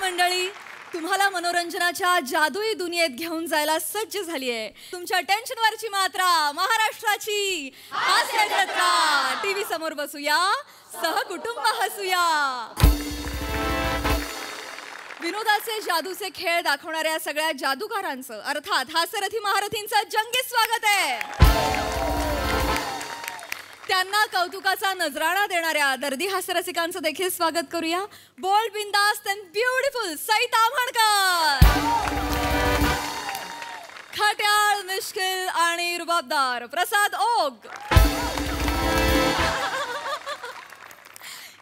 मंडळी, तुम्हाला मनोरंजनाच्या जादुई दुनियेत घेऊन जायला सज्ज झाली आहे तुमच्या टेन्शनवरची मात्रा महाराष्ट्राची हास्य जत्रा. टीव्ही समोर बसूया, सहकुटुंब हसूया. विनोदाचे जादूचे खेळ दाखवणाऱ्या सगळ्या जादूगारांचं अर्थात हास्यरथी महारथींचं जंगी स्वागत आहे. त्यांना कौतुकाचा नजराणा देणाऱ्या दर्दी हास्यरसिकांचं देखील स्वागत करूया. बोल्ड, बिंदास्त अँड ब्युटिफुल सई ताम्हणकर. खट्याळ, मिश्किल आणि रुबाबदार प्रसाद ओग.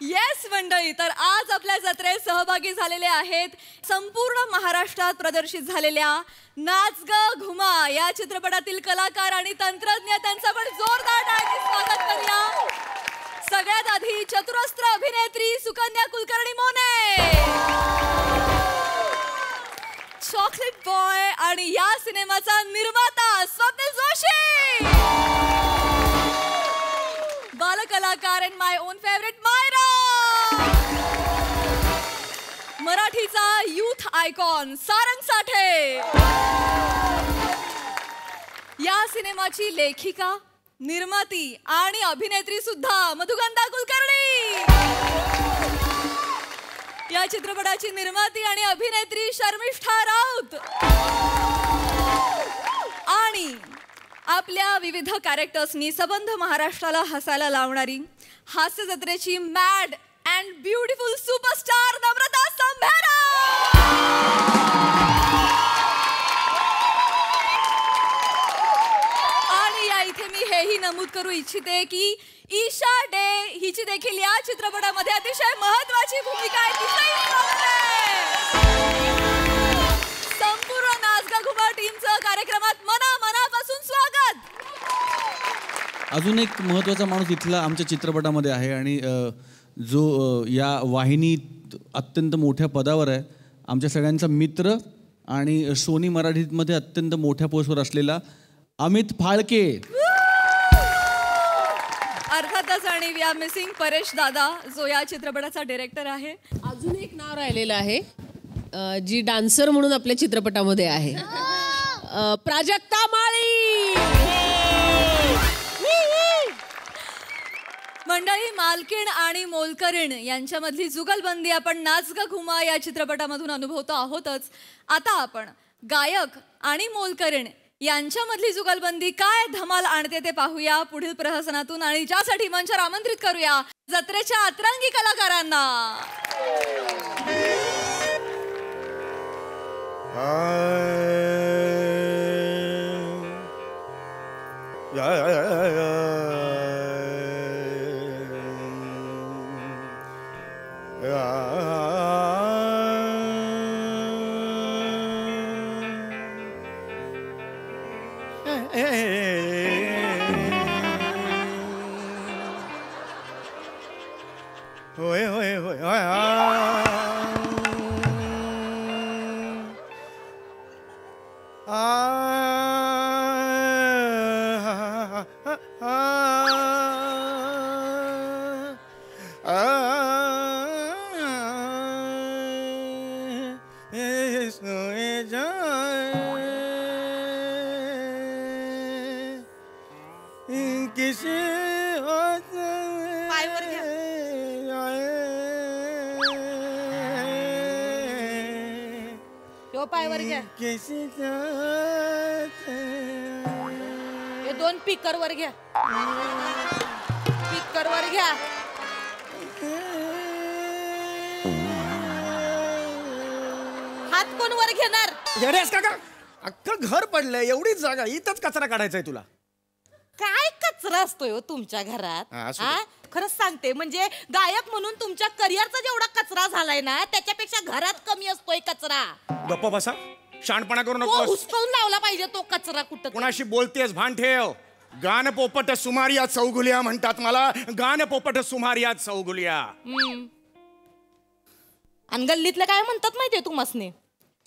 येस मंडळी, तर आज आपल्या जत्रेत सहभागी झालेले आहेत संपूर्ण महाराष्ट्रात प्रदर्शित झालेल्या नाच ग घुमा या चित्रपटातील कलाकार आणि तंत्रज्ञ. त्यांचं पण जोरदार टाळ्यांनी स्वागत करूया. सगळ्यात आधी चतुरस्त्र अभिनेत्री सुकन्या कुलकर्णी मोने, चॉकलेट बॉय आणि या सिनेमाचा निर्माता स्वप्नील जोशी, बालकलाकार and my own favourite Myra, मराठीचा यूथ आयकॉन सारंग साठे, या सिनेमाची लेखिका, निर्माती आणि अभिनेत्री सुद्धा मधुगंधा कुलकर्णी, या चित्रपटाची निर्माती आणि अभिनेत्री शर्मिष्ठा राऊत, आणि आपल्या विविध कॅरेक्टर्सनी सबंध महाराष्ट्राला हसायला लावणारी हास्य जत्रेची मॅड अँड ब्युटिफुल सुपरस्टार नम्रता संभेरा. आणि या इथे मी हेही नमूद करू इच्छिते की ईशा डे हिची देखील या चित्रपटामध्ये अतिशय महत्त्वाची भूमिका आहे. संपूर्ण नाचगा घुमा टीमचं कार्यक्रमात मनापासून स्वागत. अजून एक महत्त्वाचा माणूस इथला आमच्या चित्रपटामध्ये आहे आणि जो या वाहिनीत अत्यंत मोठ्या पदावर आहे, आमच्या सगळ्यांचा मित्र आणि सोनी मराठीमध्ये अत्यंत मोठ्या पोस्टवर असलेला अमित फाळके. अर्थातच आणि वी आर मिसिंग परेश दादा, जो या चित्रपटाचा डायरेक्टर आहे. अजून एक नाव राहिलेलं आहे जी डान्सर म्हणून आपल्या चित्रपटामध्ये आहे, प्राजक्ता माळी. मंडळी, मालकीण आणि मोलकरीण यांच्यामधली जुगलबंदी आपण नाच ग घुमा या चित्रपटामधून अनुभवतो आहोतच. आता आपण गायक आणि मोलकरीण यांच्यामधली जुगलबंदी काय धमाल आणते ते पाहूया पुढील प्रहसनातून, आणि ज्यासाठी मंचावर आमंत्रित करूया जत्रेच्या अतरंगी कलाकारांना. पायवर घ्या, हे दोन पिकर वर घ्या, पिकर वर घ्या. हात कोण वर घेणार? येडेस काका, अख्खं घर पडलंय, एवढीच जागा, इथंच कचरा काढायचा आहे तुला. काय कचरा असतोय हो तुमच्या घरात? असू दे. खरंच सांगते, म्हणजे गायक म्हणून तुमच्या करिअरचा जेवढा कचरा झालाय ना, त्याच्यापेक्षा घरात कमी असतोय कचरा. गप्पा बसा, शाणपणा करू तो नको. हुसकवून लावला पाहिजे तो कचरा कुठं. कोणाशी बोलतेस भान ठेव. गान पोपट सुमारिया चौगुलिया म्हणतात मला, गान पोपट सुमारिया चौगुलिया. आणि गल्लीतलं काय म्हणतात माहितीये तुम्हासने?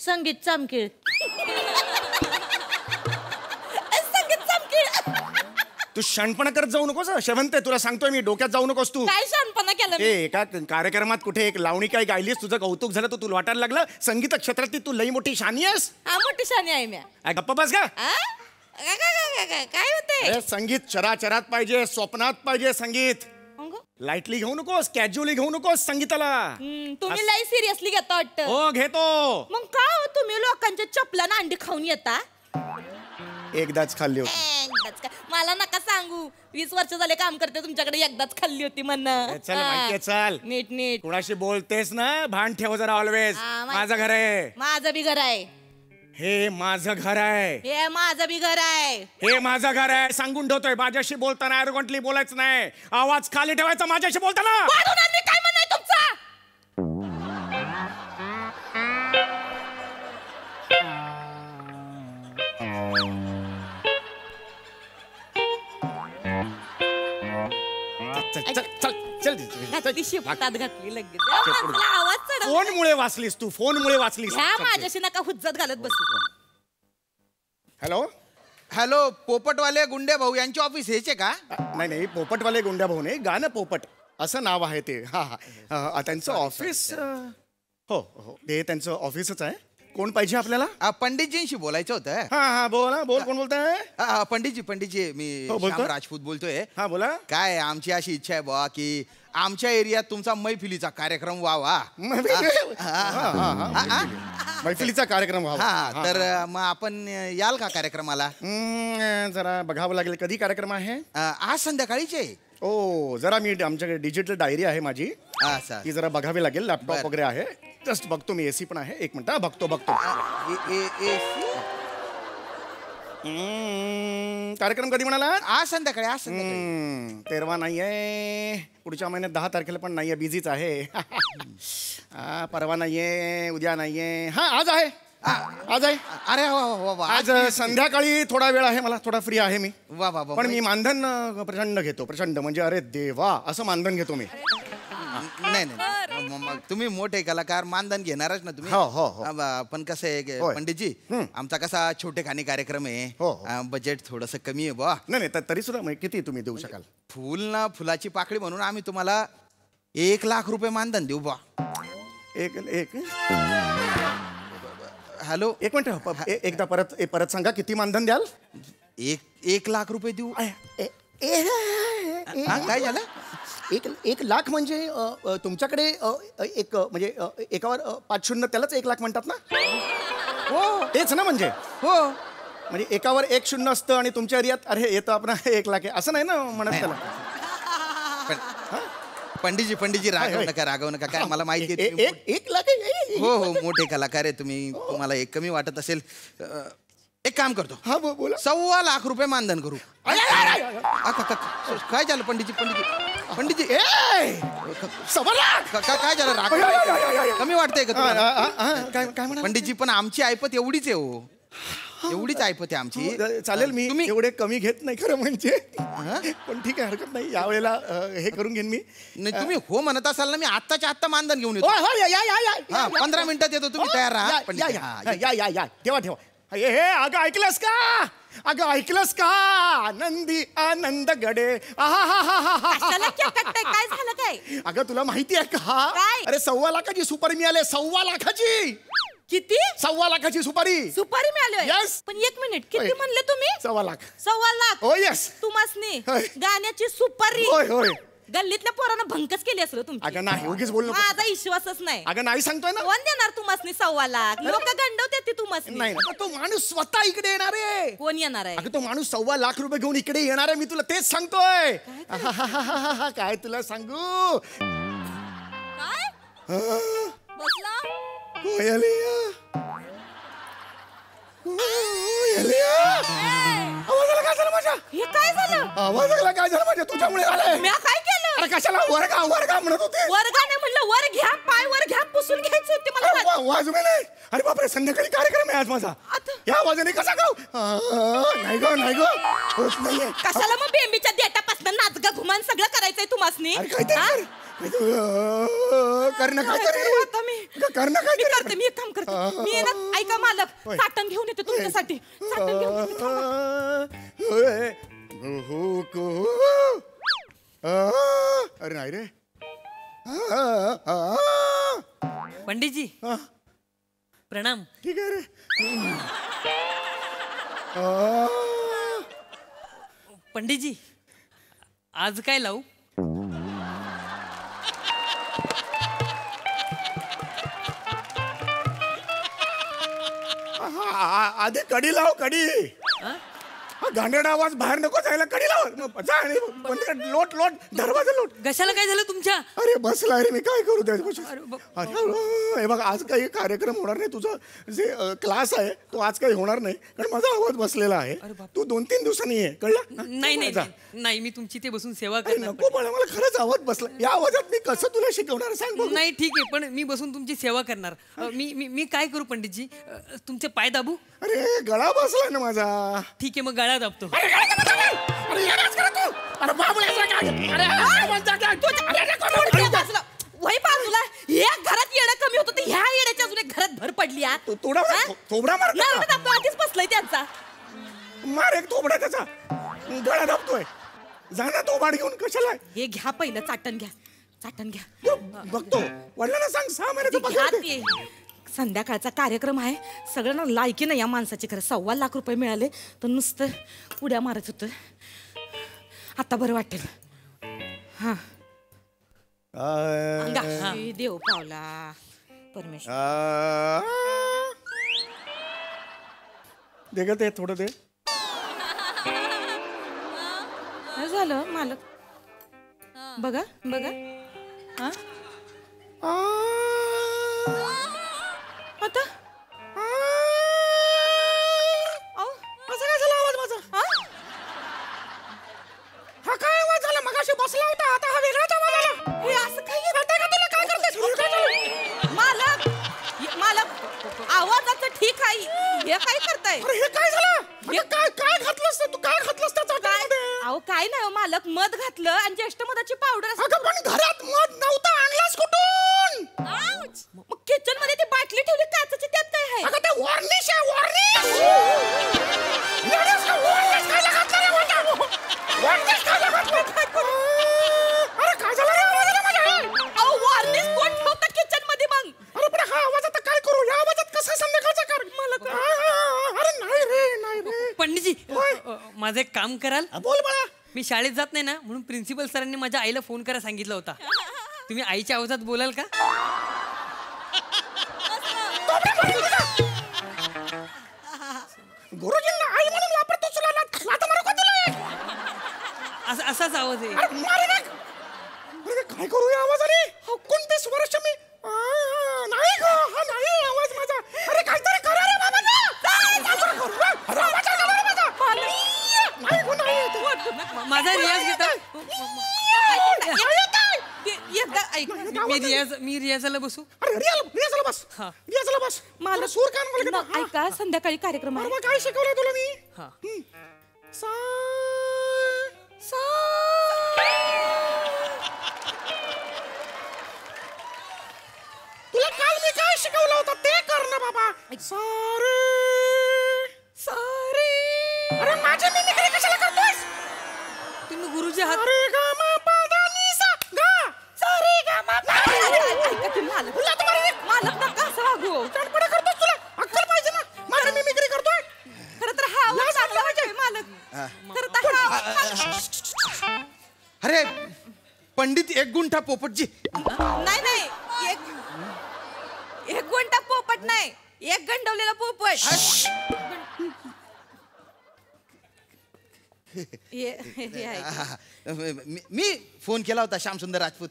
संगीत चामखीळ. संगीत चामखीळ. तू शहाणपणा करत जाऊ नकोस शेवंत तुला सांगतोय मी डोक्यात जाऊ नकोस तू काय शहाणपणा केलं मी? एका कार्यक्रमात कुठे एक लावणी काय गायलीस तुझं कौतुक झालं तुला वाटायला लागलं संगीत क्षेत्रातली तू लई मोठी शानी आहेस हा मोठी शानी आहे मी. गप्पा बस का आ? काय होते अरे संगीत चराचरात पाहिजे स्वप्नात पाहिजे संगीत लाईटली घेऊ नकोस कॅज्युअली घेऊ नकोस संगीताला तुम्ही लई सिरियसली घेता वाटतं. हो घेतो मग का हो तुम्ही लोकांच्या चपलानं अंडी खाऊन येता? एकदाच खाल्ली होती एकदाच का? मला नका सांगू 20 वर्ष झाले काम करते तुमच्याकडे एकदाच खाल्ली होती म्हणणं. चल माहितीये चल नीट नीट कुणाशी बोलतेस ना भान ठेव जरा ऑलवेज हा, माझं घर आहे माझं बी घर आहे. हे माझं घर आहे हे माझं बी घर आहे. हे माझं घर आहे सांगून ठेवतोय माझ्याशी बोलताना ॲरोगंटली बोलायचं नाही आवाज खाली ठेवायचा माझ्याशी बोलताना वाढून आणली काय म्हणणं आहे तुमचं? चल चल चल चल घातली शिपटात घातली लगेच माणसाला आवाज चढवला. फोनमुळे वाचलीस तू फोनमुळे वाचलीस ह्या माझ्याशी नका हुज्जत घालत बसू. हॅलो हॅलो पोपटवाले गुंडे भाऊ यांची ऑफिस हेच आहे का? नाही नाही पोपटवाले गुंड्या भाऊ नाही गाणं पोपट असं नाव आहे ते हा हा त्यांचं ऑफिस हो हो ते त्यांचं ऑफिसच आहे कोण पाहिजे आपल्याला पंडितजींशी बोलायचं होतं. हा हा बोला बोल कोण बोलताय पंडितजी मी हो, बोलतो. श्याम राजपूत बोलतोय. हा बोला काय आमची अशी इच्छा आहे बुवा की आमच्या एरियात तुमचा मैफिलीचा कार्यक्रम व्हावा. मैफिलीचा कार्यक्रम व्हावा हा तर मग आपण याल का कार्यक्रमाला? जरा बघावं लागेल कधी कार्यक्रम आहे आज संध्याकाळीचे. ओ जरा मी आमच्याकडे डिजिटल डायरी आहे माझी असं. ती जरा बघावी लागेल लॅपटॉप बरं. वगैरे आहे जस्ट बघतो मी एसी पण आहे एक मिनिट बघतो कार्यक्रम कधी म्हणाला आज संध्याकाळी 13 नाहीये पुढच्या महिन्यात 10 तारखेला पण नाहीये बिझीच आहे परवा नाहीये उद्या नाहीये हा आज आहे आज आहे अरे वा वा वा आज संध्याकाळी थोडा वेळ आहे मला थोडा फ्री आहे मी वा वा वा. पण मी मानधन प्रचंड घेतो प्रचंड म्हणजे अरे देवा असं मानधन घेतो मी नाही मग तुम्ही मोठे कलाकार मानधन घेणारच ना तुम्ही. हो, हो, हो. पण कसं आहे होय. पंडितजी आमचा कसा छोटे खाणी कार्यक्रम हो, आहे हो. बजेट थोडस कमी आहे बा. नाही तरी सुद्धा म्हणजे किती तुम्ही देऊ शकाल फुल ना फुलाची पाकळी म्हणून आम्ही तुम्हाला 1 लाख रुपये मानधन देऊ बा. एक एक हॅलो एक मिनिट एकदा परत सांगा किती मानधन द्याल 1 लाख रुपये देऊ. काय झालं 1 लाख म्हणजे तुमच्याकडे एक म्हणजे एकावर 5 शून्य त्यालाच 1 लाख म्हणतात ना हो तेच ना म्हणजे हो म्हणजे एकावर 1 शून्य असतं आणि तुमच्या एरियात अरे येतं आपण 1 लाख आहे असं नाही ना म्हणत त्याला पंडितजी रागवू नका काय मला माहिती आहे तुम्ही 1 लाख आहे हो हो मोठे कलाकार आहे तुम्ही तुम्हाला एक कमी वाटत असेल एक काम करतो हा बोला 1.25 लाख रुपये मानधन करू. काय झालं पंडितजी काय झालं राग कमी वाटतंय का तुम्हाला? काय म्हणा पंडितजी पण आमची ऐपत एवढीच आहे हो एवढीच ऐपत आहे आमची. चालेल मी तुम्ही एवढे कमी घेत नाही खरं म्हणजे पण ठीक आहे हरकत नाही यावेळेला हे करून घेईन मी नाही तुम्ही हो म्हणत असाल ना मी आत्ताच्या आत्ता मानधन घेऊन येतो. या 15 मिनिटात येतो तुम्ही तयार राहा पंडितजी. या ठेवा हे अगं ऐकलंस का आनंदी आनंद गडे कशाला खेकटताय? काय झालं काय? अगं तुला माहिती आहे का काय? अरे 1.25 लाखाची सुपारी मिळाली 1.25 लाखाची किती 1.25 लाखाची सुपारी सुपारी मिळाली? Yes. पण 1 मिनिट किती होय. म्हणले तुम्ही? 1.25 लाख 1.25 लाख हो येस तुम्हासनी होय. गाण्याची सुपारी होय गल्लीतल्या पोरांना भंकच केली असेल तुमची. अगं नाही उगीच बोललो माझा विश्वासच नाही. अगं नाही सांगतोय ना कोण देणार तुम्हासनी 1.25 लाख? लोक गंडवते ती तुम्हासनी. नाही तो माणूस स्वतः इकडे येणार आहे कोण येणार आहे? अगं तो माणूस 1.25 लाख रुपये घेऊन इकडे येणार आहे मी तुला तेच सांगतोय काय तुला सांगू काय बसला आवाजाला काय झालं माझ्या हे काय झालं? आवाजाला काय झालं माझ्या तुझ्यामुळे झालंय मी काय केलं? अरे कशाला वर्गा म्हणत होते वर्गाने म्हणलं वर घ्या पाय वर घ्या पुसून घ्यायचं होती मला. वाजवे नाही अरे बापरे संध्याकाळी कार्यक्रम आहे आज माझा या आवाजाने कसा गाव नाही ग होत नाहीये कशाला मग बेंबीच्या देटापासून नाच गा घुमान सगळं करायचंय तुम्हासनी? अरे काय ते करणं काय आता मी करणं काय करते मी एक काम करते मी ना ऐका मालक साठण घेऊन येते तुमच्यासाठी साठण घेऊन येते, थांबा. अरे नाही रे. पंडितजी प्रणाम. ठीक आहे रे. पंडितजी आज काय लावू? आधी कडी लाव कडी. हा गांडेडा आवाज बाहेर नको जायला. कडी लाव. जा आणि बंद कर. लोट लोट दरवाजा लोट. कशाला काय झालं तुमच्या? अरे बसला रे मी काय करू हे बघ आज काही कार्यक्रम होणार नाही. तुझं जे क्लास आहे तो आज काही होणार नाही कारण माझा आवाज बसलेला आहे. तू 2-3 दिवसांनी ये कळलं. नाही नाही नाही मी तुमची ते बसून सेवा अरे करणार. नको मला खरंच आवाज बसला. या आवाजात मी कसं तुला शिकवणार सांग बघू. नाही ठीक आहे पण मी बसून तुमची सेवा करणार. मी मी मी काय करू पंडितजी? तुमचे पाय दाबू? अरे गळा बसलाय ना माझा. ठीक आहे मग गळा दाबतो. वही बाजूला. या घरात येणं कमी होतं ते ह्या येण्याच्या अजून एक घरात भर पडली. थोबडा मार. आधीच बसलाय त्यांचा. मार एक थोबडा त्याचा. गळा दाबतोय. जाना थोबाड घेऊन कशाला. हे घ्या पहिलं चाटण घ्या. चाटण घ्या. बघतो वडिलांना सांग 6 महिन्याचं घ्या पगार दे. ते. संध्याकाळचा कार्यक्रम आहे. सगळ्यांना लायकी नाही या माणसाची. खरं 1.25 लाख रुपये मिळाले तर नुसतं उड्या मारत होतं. आता बरं वाटेल. हा देव पावला परमेश्वर. दे ग ते थोडं दे. काय झालं मालक? बघा बघा. हा आता असं काय झालं आवाज माझा? हा काय आवाज झाला? मगाशी बसला होता आता हा वेगळाच आवाज आला. हे असं काही कळतंय का तुला? काय करतेस? मालक आवाजाचं ठीक आहे. हे काय करताय? अरे हे काय झालं? म्हणजे काय काय घातलंस तू? काय घातलंस त्या चाटणीमध्ये? अहो काय नाही हो मालक. मध घातलं आणि ज्येष्ठ मधाची पावडर. अगं पण घरात मध नव्हतं. आणलास कुठून? मग किचन मध्ये ती बाटली ठेवली काचेची. त्यात काय आहे? अगं ते वॉर्निश आहे. वॉर्निश खायला घातलं रे माझ्या. वॉर्निश खायला घातलं. अरे काय झालं रे आवाजाला माझ्या? अहो वॉर्निश कोण ठेवतं किचन मध्ये मग? अरे पण हा आवाज आता काय करू? या आवाजात कसं संध्याकाळचा कर? अरे नाही रे नाही रे. पंडितजी माझं एक काम कराल? बोल बाळा. मी शाळेत जात नाही ना म्हणून प्रिन्सिपल सरांनी माझ्या आईला फोन करायला सांगितलं होता. तुम्ही आईच्या आवाजात बोलाल का? गुरुजींना आई म्हणून वापरतो तुला लाथा मारू का तुला? असाच आवाज आहे. अरे काय करू या आवाजाने? कोणते वर्ष मी नाही ग. हा नाही आवाज माझा. अरे काहीतरी करा रे बाबा. माझा रियाज घेता. मी रियाजाला बसू. रियाजाला बस. रियाजाला बस. मला सूर कान मला ऐका संध्याकाळी कार्यक्रम आहे. काय शिकवलंय तुला मी? हा. तुला काल मी काय शिकवलं होतं ते कर ना बाबा. सारे सारे. अरे माझे मी निकडे कशाला करतोयस? तुम्ही गुरुजी हात. अरे गा मा पा दा नी सा गा. सारे गा मा पा. ऐका तुम्ही मालक नका असं वागू. चटपटा करतोस तुला अक्कल पाहिजे ना. माझी मिमिक्री करतोय. खरं तर हा आवाज चांगला वाटतोय मालक. खरं तर हा आवाज. अरे पंडित एक गुंठा पोपटजी. नाही एक गुंठा पोपट नाही. एक गंडवलेला पोपट. मी फोन केला होता श्यामसुंदर राजपूत.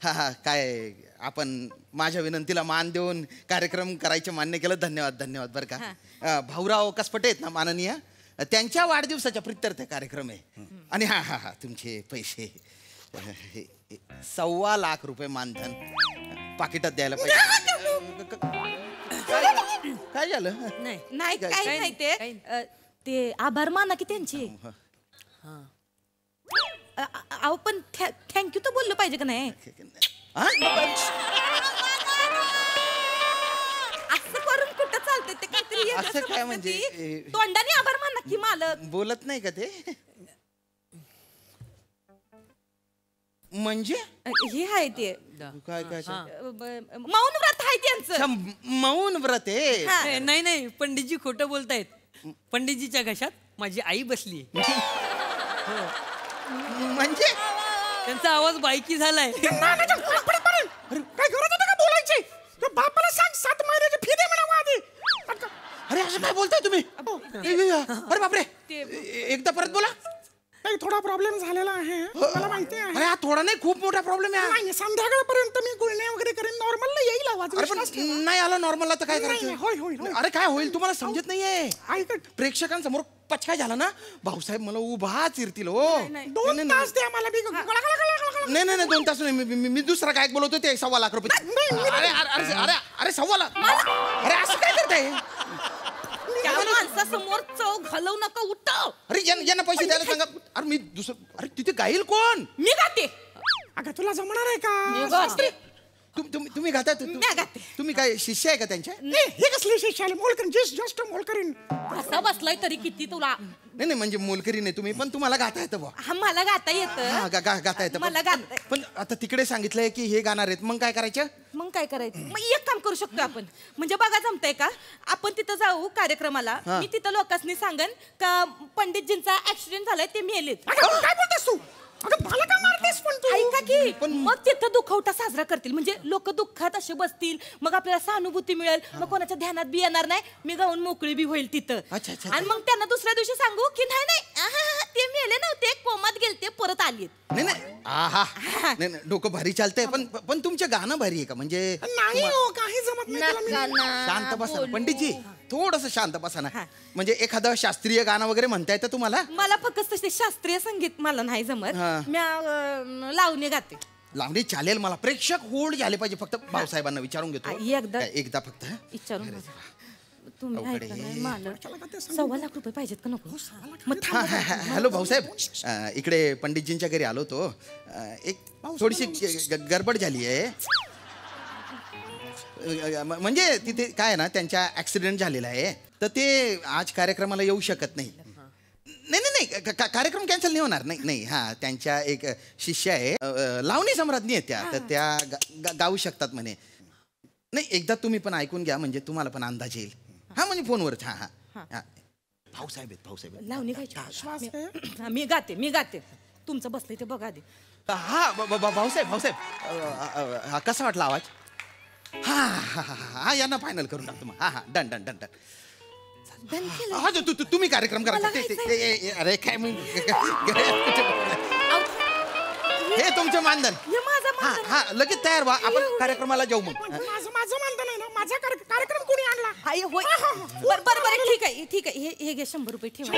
हा काय आपण माझ्या विनंतीला मान देऊन कार्यक्रम करायचे मान्य केलं. धन्यवाद धन्यवाद बरं का. भाऊराव कसपटे आहेत ना माननीय. त्यांच्या वाढदिवसाच्या प्रित्यर्थ कार्यक्रम आहे. आणि हा हा हा तुमचे पैसे 1.25 लाख रुपये मानधन पाकिटात द्यायला पाहिजे. काय झालं? नाही काही नाही ते आभार माना की त्यांची. अहो पण थँक्यू तर बोललं पाहिजे का नाही? असं करून कुठं चालतंय ते काहीतरी असं काय म्हणजे? तोंडाने आभार माना की मालक. बोलत नाही का ते? म्हणजे हे आहे ते काय काय मौन व्रत आहे त्यांचं. अच्छा, मौन व्रत आहे. हा. नाही नाही पंडितजी खोटं बोलतायत. पंडितजीच्या घशात माझी आई बसली. म्हणजे त्यांचा आवाज बायकी झालाय. अरे काय गरज होती का बोलायची? त्या बापाला सांग 7 महिन्याची फी दे म्हणा आधी. अरे असं काय बोलताय तुम्ही? अरे बापरे, एकदा परत बोला. नाही थोडा प्रॉब्लेम झालेला आहे मला माहिती आहे. अरे हा थोडा नाही, खूप मोठा प्रॉब्लेम आहे. नाही संध्याकाळपर्यंत मी गुळण्या वगैरे करेन, नॉर्मलला येईल आवाज. अरे पण नाही आला नॉर्मलला तर काय करायचं? होय, होय, होय. अरे काय होईल तुम्हाला समजत नाहीये. ऐकत प्रेक्षकांसमोर पचकाय झाला ना, भाऊसाहेब मला उभा चिरतील हो. 2 तास द्या मला. नाही नाही नाही 2 तास नाही, मी दुसरा काय बोलवतो ते 1.25 लाख रुपये. अरे अरे अरे अरे 1.25 लाख. अरे असं काय करताय? त्या माणसासमोर चव घालवू नका, उठ. अरे यांना पैसे द्यायला सांगा. अरे मी दुसरं, अरे तिथे गाईल कोण? मी गाते. अगं तुला जमणार आहे मी का? गाते. तुम्ही गाता? मी गाते. तुम्ही काय शिष्य आहे का त्यांच्या? हे कसले शिष्याले मोलकरीन जस्ट मोलकरीन. कसा बसलाय तरी किती तुला? नाही नाही म्हणजे मोलकरी नाही तुम्ही, पण तुम्हाला गाता येतं बुवा. हा मला गाता येतं. हा गाता येतं. मला गाता. पण आता तिकडे सांगितलंय की हे गाणार आहेत, मग काय करायचं? मग काय करायचं? मग एक काम करू शकतो आपण. म्हणजे बघा जमतंय का, आपण तिथं जाऊ कार्यक्रमाला. मी तिथं लोकांनी सांगन का पंडितजींचा ऍक्सिडेंट झालाय, ते मेलेत. अगं काय बोलतेस तू? अगं मला का मारतेस पण तू? ऐका की, पण मग तिथं दुखवटा साजरा करतील. म्हणजे लोक दुःखात असे बसतील, मग आपल्याला सहानुभूती मिळेल, मग कोणाच्या ध्यानात बी येणार नाही, मी गाऊन मोकळी बी होईल तिथं. अच्छा, अच्छा. आणि मग त्यांना दुसऱ्या दिवशी सांगू की नाही नाही ते मेले नव्हते, कोमात गेलते, परत आले. नाही नाही आहा नाही नाही डोकं भारी चालतंय, पण तुमचं गाणं भारी आहे का? म्हणजे नाही हो, काही जमत नाही त्याला मी. शांत बसा ना पंडितजी, थोडस शांत बसा ना. म्हणजे एखादं शास्त्रीय गाणं वगैरे म्हणता येतं तुम्हाला? मला फक्त तसे शास्त्रीय संगीत मला नाही जमत. मी लावणी गाते. लावणी चालेल मला. प्रेक्षक होल्ड झाले पाहिजे. फक्त भाऊसाहेबांना विचारून घेतो एकदा फक्त. विचारून तुम्ही ऐका नाही, मला 1.25 लाख रुपये पाहिजेत का नको? मग हॅलो भाऊसाहेब, इकडे पंडितजींच्या घरी आलो तो. एक थोडीशी गडबड झाली आहे. म्हणजे तिथे काय आहे ना, त्यांच्या ऍक्सिडेंट झालेला आहे, तर ते आज कार्यक्रमाला येऊ शकत नाही. नाही नाही नाही कार्यक्रम कॅन्सल नाही होणार. नाही नाही हा त्यांच्या एक शिष्य आहे, लावणी सम्राज्ञी आहेत त्या, तर त्या गाऊ शकतात म्हणे. नाही एकदा तुम्ही पण ऐकून घ्या, म्हणजे तुम्हाला पण अंदाज येईल. हा म्हणजे फोनवरच. हा भाऊसाहेब आहेत, भाऊसाहेब आहेत. लावणी गायची. मी गाते. तुमचं बसलंय ते बघा आधी. हा भाऊसाहेब कसा वाटला आवाज? हा यांना फायनल करून टाकतो मग. हा डन डन डन डन. हा तुम्ही कार्यक्रम करा. अरे काय हे तुमचं मानधन. हा लगेच तयार व्हा, आपण कार्यक्रमाला जाऊ. मग माझं मानधन आहे ना, माझा कार्यक्रम कोणी आणला? बरं ठीक आहे हे घे 100 रुपये ठेवा.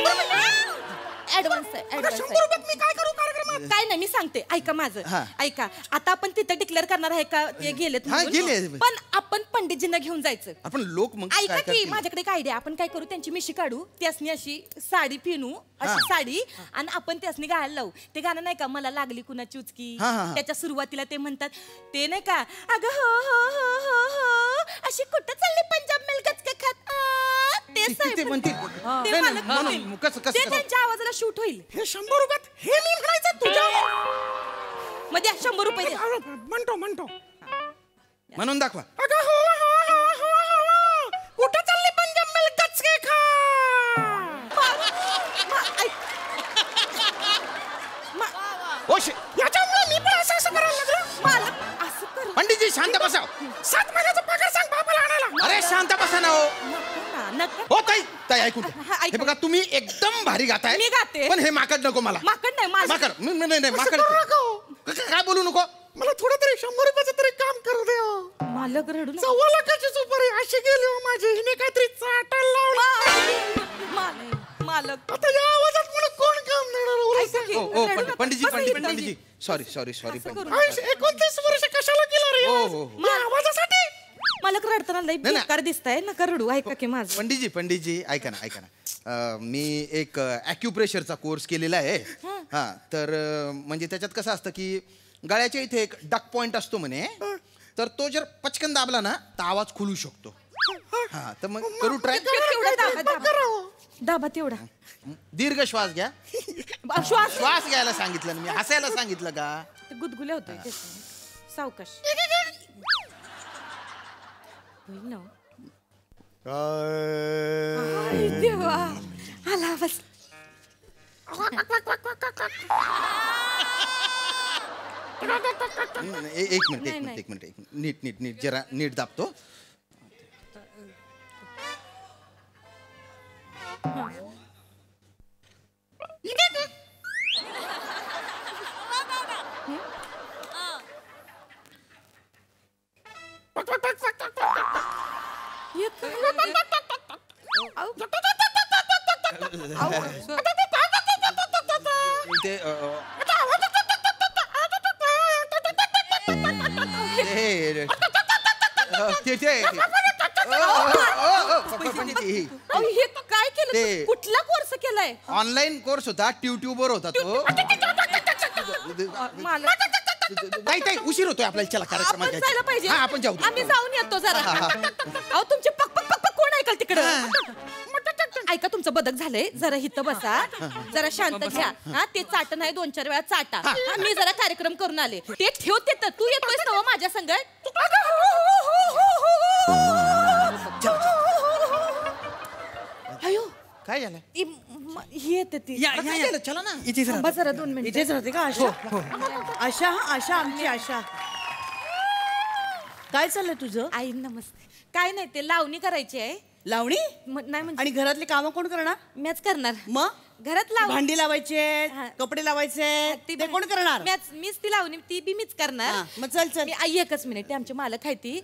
ऍडव्हान्स आहे. 100 रुपयात मी काय करू कार्यक्रमात? काय नाही, मी सांगते ऐका माझं. ऐका, आता आपण तिथं डिक्लेअर करणार आहे का ते गेलेत म्हणून? गेले. पण आपण पंडितजींना घेऊन जायचं. आपण लोक मग ऐका की, माझ्याकडे एक आयडिया. आपण काय करू, त्यांची मिशी काढू, त्यासनी अशी साडी पिनू, अशी साडी, आणि आपण त्यासनी गायला लावू. ते गाणं नाही का, मला लागली कुणाची उचकी, त्याच्या सुरुवातीला ते म्हणतात ते नाही का, अगं हो हो हो हो हो अशी कुठं चालली पंजाब मिल गचके खात. ते म्हणते त्यांच्या आवाजाला शूट होईल. हे 100 रुपयात हे मी म्हणायचं तुझ्या मध्ये 100 रुपये द्या. म्हणतो म्हणून दाखवा. अगं हो हो हो हो हो कुठं चालली पंजाब मिल गचके खा. याच्यामुळे मी पण असं करायला लागलो. मला असं कर. पंडितजी शांत बसा. 7 महिन्याचा पगार सांग बाबाला आणायला. अरे शांत बसा ना हो. नका. हो ताई ऐकून हे बघा, तुम्ही एकदम भारी गाताय. मी गाते. पण हे माकड नको मला. माकड नाही माझं. माकड नाही माकड. काय बोलू नको. मला थोडं तरी 100 रुपयाचं तरी काम करू दे. मालक रडू 1.25 लाखाची सुपारी अशी गेली हो माझी. हिने काहीतरी चाटायला लावलं. मालक आता या आवाजात मला कोण काम देणार? पंडितजी सॉरी 29 वर्ष कशाला केलं रे? या आवाजासाठी मालक रडताना लई बेकार दिसताय. नका रडू. ऐका की माझं. पंडितजी ऐका ना. मी एक ॲक्युप्रेशरचा कोर्स केलेला आहे. हा तर म्हणजे त्याच्यात कसं असतं की गळ्याच्या इथे एक डक पॉइंट असतो म्हणे, तर तो जर पचकन दाबला ना तर आवाज खुलू शकतो. हा तर मग करू ट्राय. दाबा तेवढा. दीर्घ श्वास घ्या. श्वास श्वास घ्यायला सांगितलं ना मी, हसायला सांगितलं का? ते गुदगुल्या होतोय सावकाश. होईल ना. देवा आला बस. एक मिनिट नीट जरा नीट दाबतो. हे काय केलं? कुठला कोर्स केलाय? ऑनलाईन कोर्स होता, ट्यूबवर होता तो. काही उशीर होतोय आपल्याला. चला कार्यक्रमात जायला पाहिजे. आपण जाऊ. आम्ही जाऊन येतो जरा. अहो तुमचे पक पक पक कोण ऐकल तिकडं? ऐका तुमचं बदक झालंय, जरा हिथं बसा, जरा शांत घ्या. हा ते चाट नाही 2-4 वेळा चाटा. मी जरा कार्यक्रम करून आले. ते ठेवते तर तू येतोयस ना माझ्या संग? अयो काय झालं? ही येते ती. चला ना. थांबा जरा 2 मिनिट. इथेच राहते का आशा? आशा आमची आशा. काय चाललंय तुझं? आई नमस्ते. काय नाही ते लावणी करायची आहे. लावणी? नाही म्हणजे आणि घरातली कामं कोण करणार? मॅच करणार. मग घरात लाव भांडी लावायचे, कपडे लावायचे, ते कोण करणार? मीच ती लावणी ती बी मीच करणार. मग चल. मी आई एकच मिनिट, ते आमचे मालक आहे ती.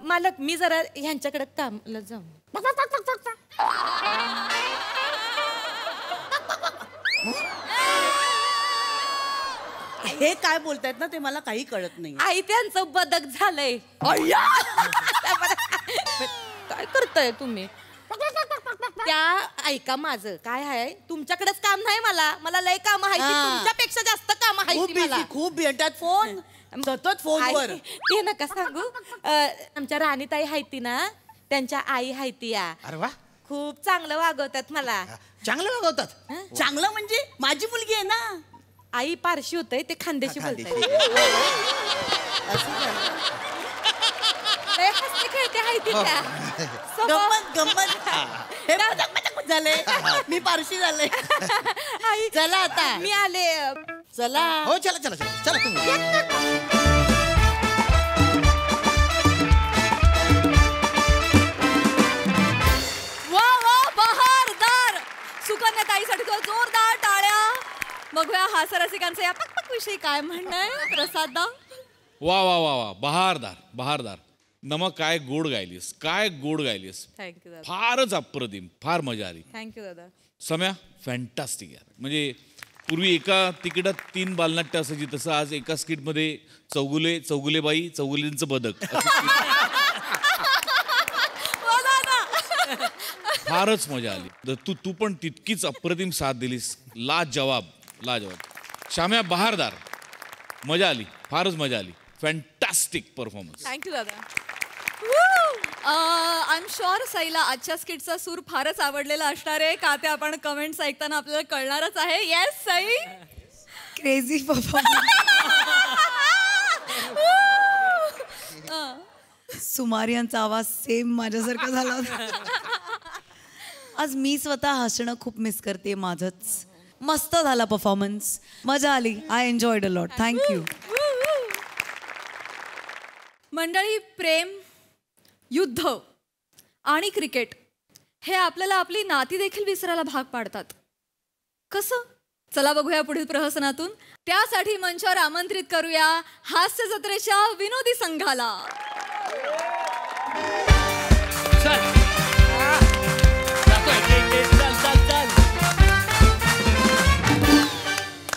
मालक मी जरा ह्यांच्याकडे कामला जाऊन. हे काय बोलतायत ना ते मला काही कळत नाही. आई त्यांचं बदक झालंय. काय करताय तुम्ही? त्या ऐका माझं काय आहे, तुमच्याकडेच काम नाही मला लय काम आहे. तुमच्यापेक्षा जास्त काम आहे मला. खूप भेटतात फोन सतत फोनवर. ते नका सांगू. आमच्या राणीताई हायती ना, त्यांच्या आई हायती या. अरे वा, खूप चांगलं वागवतात मला. चांगलं वागवतात. चांगलं म्हणजे माझी मुलगी आहे ना. आई पारशी होतय, ते खानदेशी बोलताय. खेळते हायती त्या. गंमत झाले. मी पारशी झाले. चला आता मी आले. चला. हो चला तुम्ही. वा बहारदार. सुकन्या ताईसाठी तो जोरदार टाळ्या. बघूया हास्यरसिकांचं या पकपक विषयी काय म्हणणं आहे. प्रसाददा. वा बहारदार. नमक काय गोड गायलीस. थँक्यू दादा. फारच अप्रतिम. फार मजा आली. थँक्यू दादा. सम्या फॅन्टास्टिक यार. म्हणजे पूर्वी एका तिकिटात 3 बालनाट्य असायची, तसं आज एका स्किटमध्ये चौगुलेबाई चौगुलेंचं बदक. फारच मजा आली. तू पण तितकीच अप्रतिम साथ दिलीस. लाजवाब. श्याम्या बहारदार. मजा आली. फारच मजा आली. Fantastic performance. थँक्यू दादा. आय एम शुअर साईला आजच्या स्किटचा सूर फारच आवडलेला असणार आहे. का ते आपण कमेंट्स ऐकताना आपल्याला कळणारच आहे. येस साई. Crazy performance. सुमार यांचा आवाज सेम माझ्यासारखा झाला होता. आज मी स्वतः हसणं खूप मिस करते. माझंच मस्त झाला परफॉर्मन्स. मजा आली. I enjoyed a lot. Thank you. मंडळी, प्रेम, युद्ध आणि क्रिकेट हे आपल्याला आपली नाती देखील विसरायला भाग पाडतात. कसं? चला बघूया पुढील प्रहसनातून. त्यासाठी मंचावर आमंत्रित करूया हास्य जत्रेच्या विनोदी संघाला.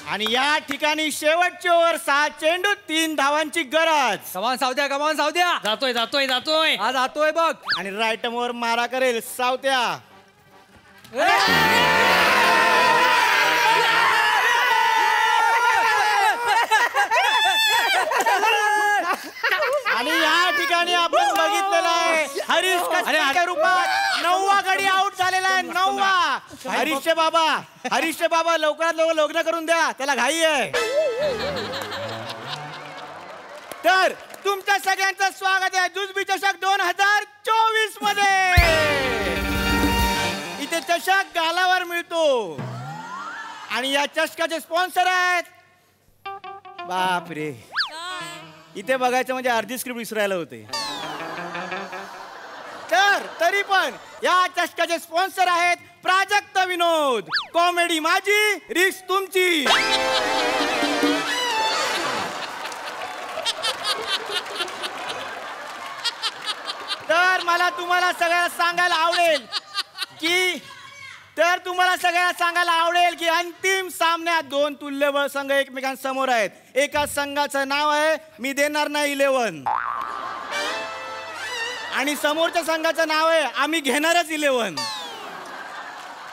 आणि या ठिकाणी शेवटची ओव्हर 6 चेंडू 3 धावांची गरज. कमान सावद्या. जातोय. हा जातोय बघ. आणि राईट वर मारा करेल सावत्या. आणि या ठिकाणी आपण बघितलेला आहे हरीश कसबेच्या रूपात 9वा गडी आउट झालेला आहे. 9वा. हरीशचे बाबा लवकरात लवकर लग्न करून द्या, त्याला घाई आहे. तर तुमच्या सगळ्यांचं स्वागत आहे जुजबी चषक 2024 मध्ये. इथे चषक गालावर मिळतो आणि या चषकाचे स्पॉन्सर आहेत. बापरे, इथे बघायचं म्हणजे अर्धी स्क्रिप्ट विसरायला होते. तर तरी पण या चषकाचे स्पॉन्सर आहेत प्राजक्त विनोद. कॉमेडी माझी, रिस्क तुमची. तर मला तुम्हाला सगळ्यांना सांगायला आवडेल की अंतिम सामन्यात 2 तुल्यबळ संघ एकमेकांसमोर आहेत. एका संघाचं नाव आहे मी देणार नाही 11 आणि समोरच्या संघाचं नाव आहे आम्ही घेणारच 11.